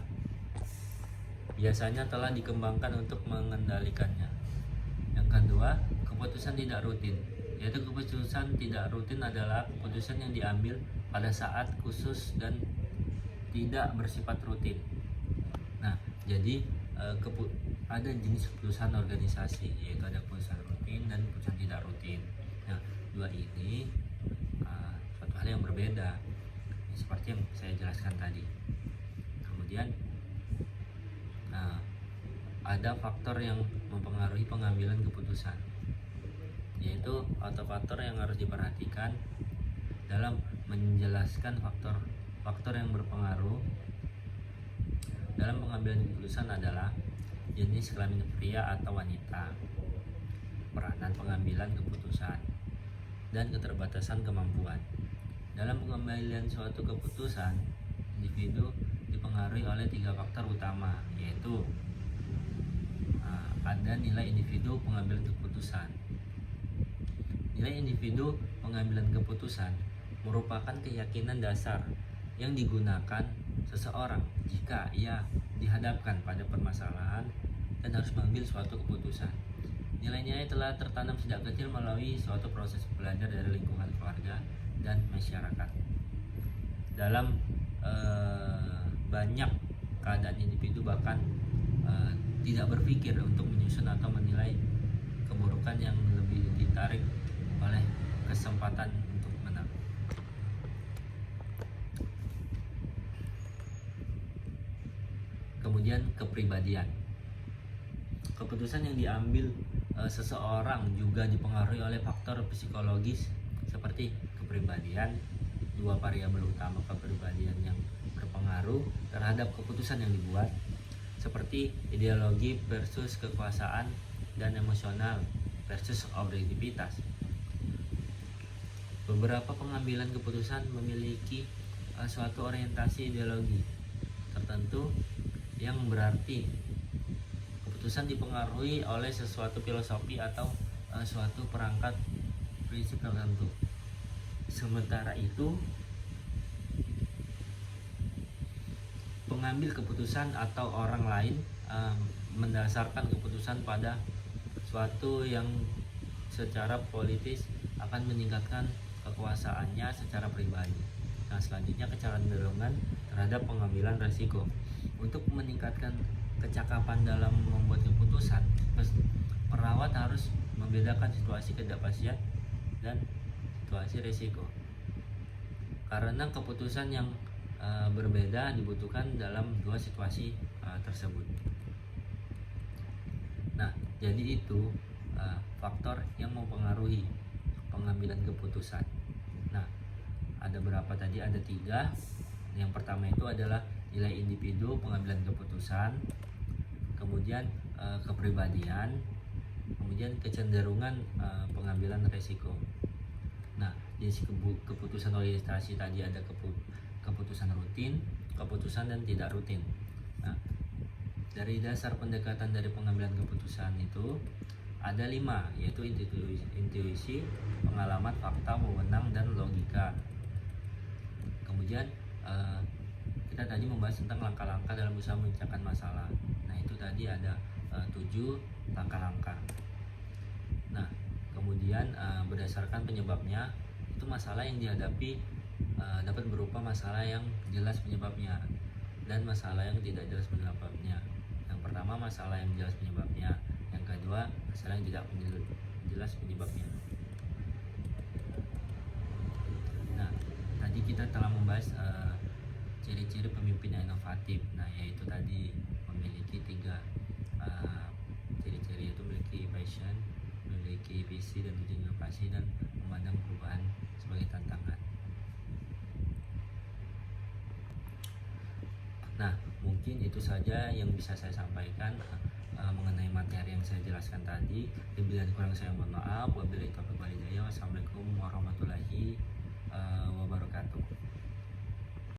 biasanya telah dikembangkan untuk mengendalikannya. Yang kedua, keputusan tidak rutin, yaitu keputusan tidak rutin adalah keputusan yang diambil pada saat khusus dan tidak bersifat rutin. Nah, jadi ada jenis keputusan organisasi, yaitu ada keputusan rutin dan keputusan tidak rutin. Nah, dua ini suatu hal yang berbeda, seperti yang saya jelaskan tadi. Kemudian ada faktor yang mempengaruhi pengambilan keputusan, yaitu faktor yang harus diperhatikan dalam menjelaskan faktor yang berpengaruh dalam pengambilan keputusan adalah jenis kelamin pria atau wanita, peranan pengambilan keputusan, dan keterbatasan kemampuan. Dalam pengambilan suatu keputusan, individu dipengaruhi oleh 3 faktor utama, yaitu ada nilai individu pengambilan keputusan. Nilai individu pengambilan keputusan merupakan keyakinan dasar yang digunakan seseorang jika ia dihadapkan pada permasalahan dan harus mengambil suatu keputusan. Nilai-nilai telah tertanam sejak kecil melalui suatu proses belajar dari lingkungan keluarga dan masyarakat. Dalam banyak keadaan individu bahkan tidak berpikir untuk menyusun atau menilai keburukan yang lebih ditarik oleh kesempatan untuk menang. Kemudian kepribadian. Keputusan yang diambil seseorang juga dipengaruhi oleh faktor psikologis seperti kepribadian. 2 variabel utama kepribadian yang berpengaruh terhadap keputusan yang dibuat, seperti ideologi versus kekuasaan dan emosional, versus objektivitas. Beberapa pengambilan keputusan memiliki suatu orientasi ideologi tertentu yang berarti keputusan dipengaruhi oleh sesuatu filosofi atau suatu perangkat prinsip tertentu. Sementara itu, pengambil keputusan atau orang lain mendasarkan keputusan pada suatu yang secara politis akan meningkatkan kekuasaannya secara pribadi. Nah, selanjutnya kecenderungan terhadap pengambilan resiko. Untuk meningkatkan kecakapan dalam membuat keputusan, perawat harus membedakan situasi ketidakpastian dan situasi resiko. Karena keputusan yang berbeda dibutuhkan dalam dua situasi tersebut. Nah, jadi itu faktor yang mempengaruhi pengambilan keputusan. Nah, ada berapa tadi? Ada 3. Yang pertama itu adalah nilai individu pengambilan keputusan, kemudian kepribadian, kemudian kecenderungan pengambilan resiko. Nah, di keputusan orientasi tadi ada keputusan rutin, keputusan dan tidak rutin. Nah, dari dasar pendekatan dari pengambilan keputusan itu ada 5, yaitu intuisi, pengalaman, fakta, wewenang, dan logika. Kemudian kita tadi membahas tentang langkah-langkah dalam usaha memecahkan masalah. Nah, itu tadi ada 7 langkah-langkah. Nah, kemudian berdasarkan penyebabnya, itu masalah yang dihadapi dapat berupa masalah yang jelas penyebabnya dan masalah yang tidak jelas penyebabnya. Yang pertama, masalah yang jelas penyebabnya. Yang kedua, masalah yang tidak jelas penyebabnya. Nah, tadi kita telah membahas ciri-ciri pemimpin yang inovatif. Nah, yaitu tadi memiliki 3 ciri-ciri, yaitu memiliki passion, memiliki visi dan tujuan inovasi, dan memandang perubahan sebagai tantangan. Nah, mungkin itu saja yang bisa saya sampaikan mengenai materi yang saya jelaskan tadi. Lebih dan kurang saya mohon maaf. Wabillahi taufiq wal hidayah. Wassalamualaikum warahmatullahi wabarakatuh.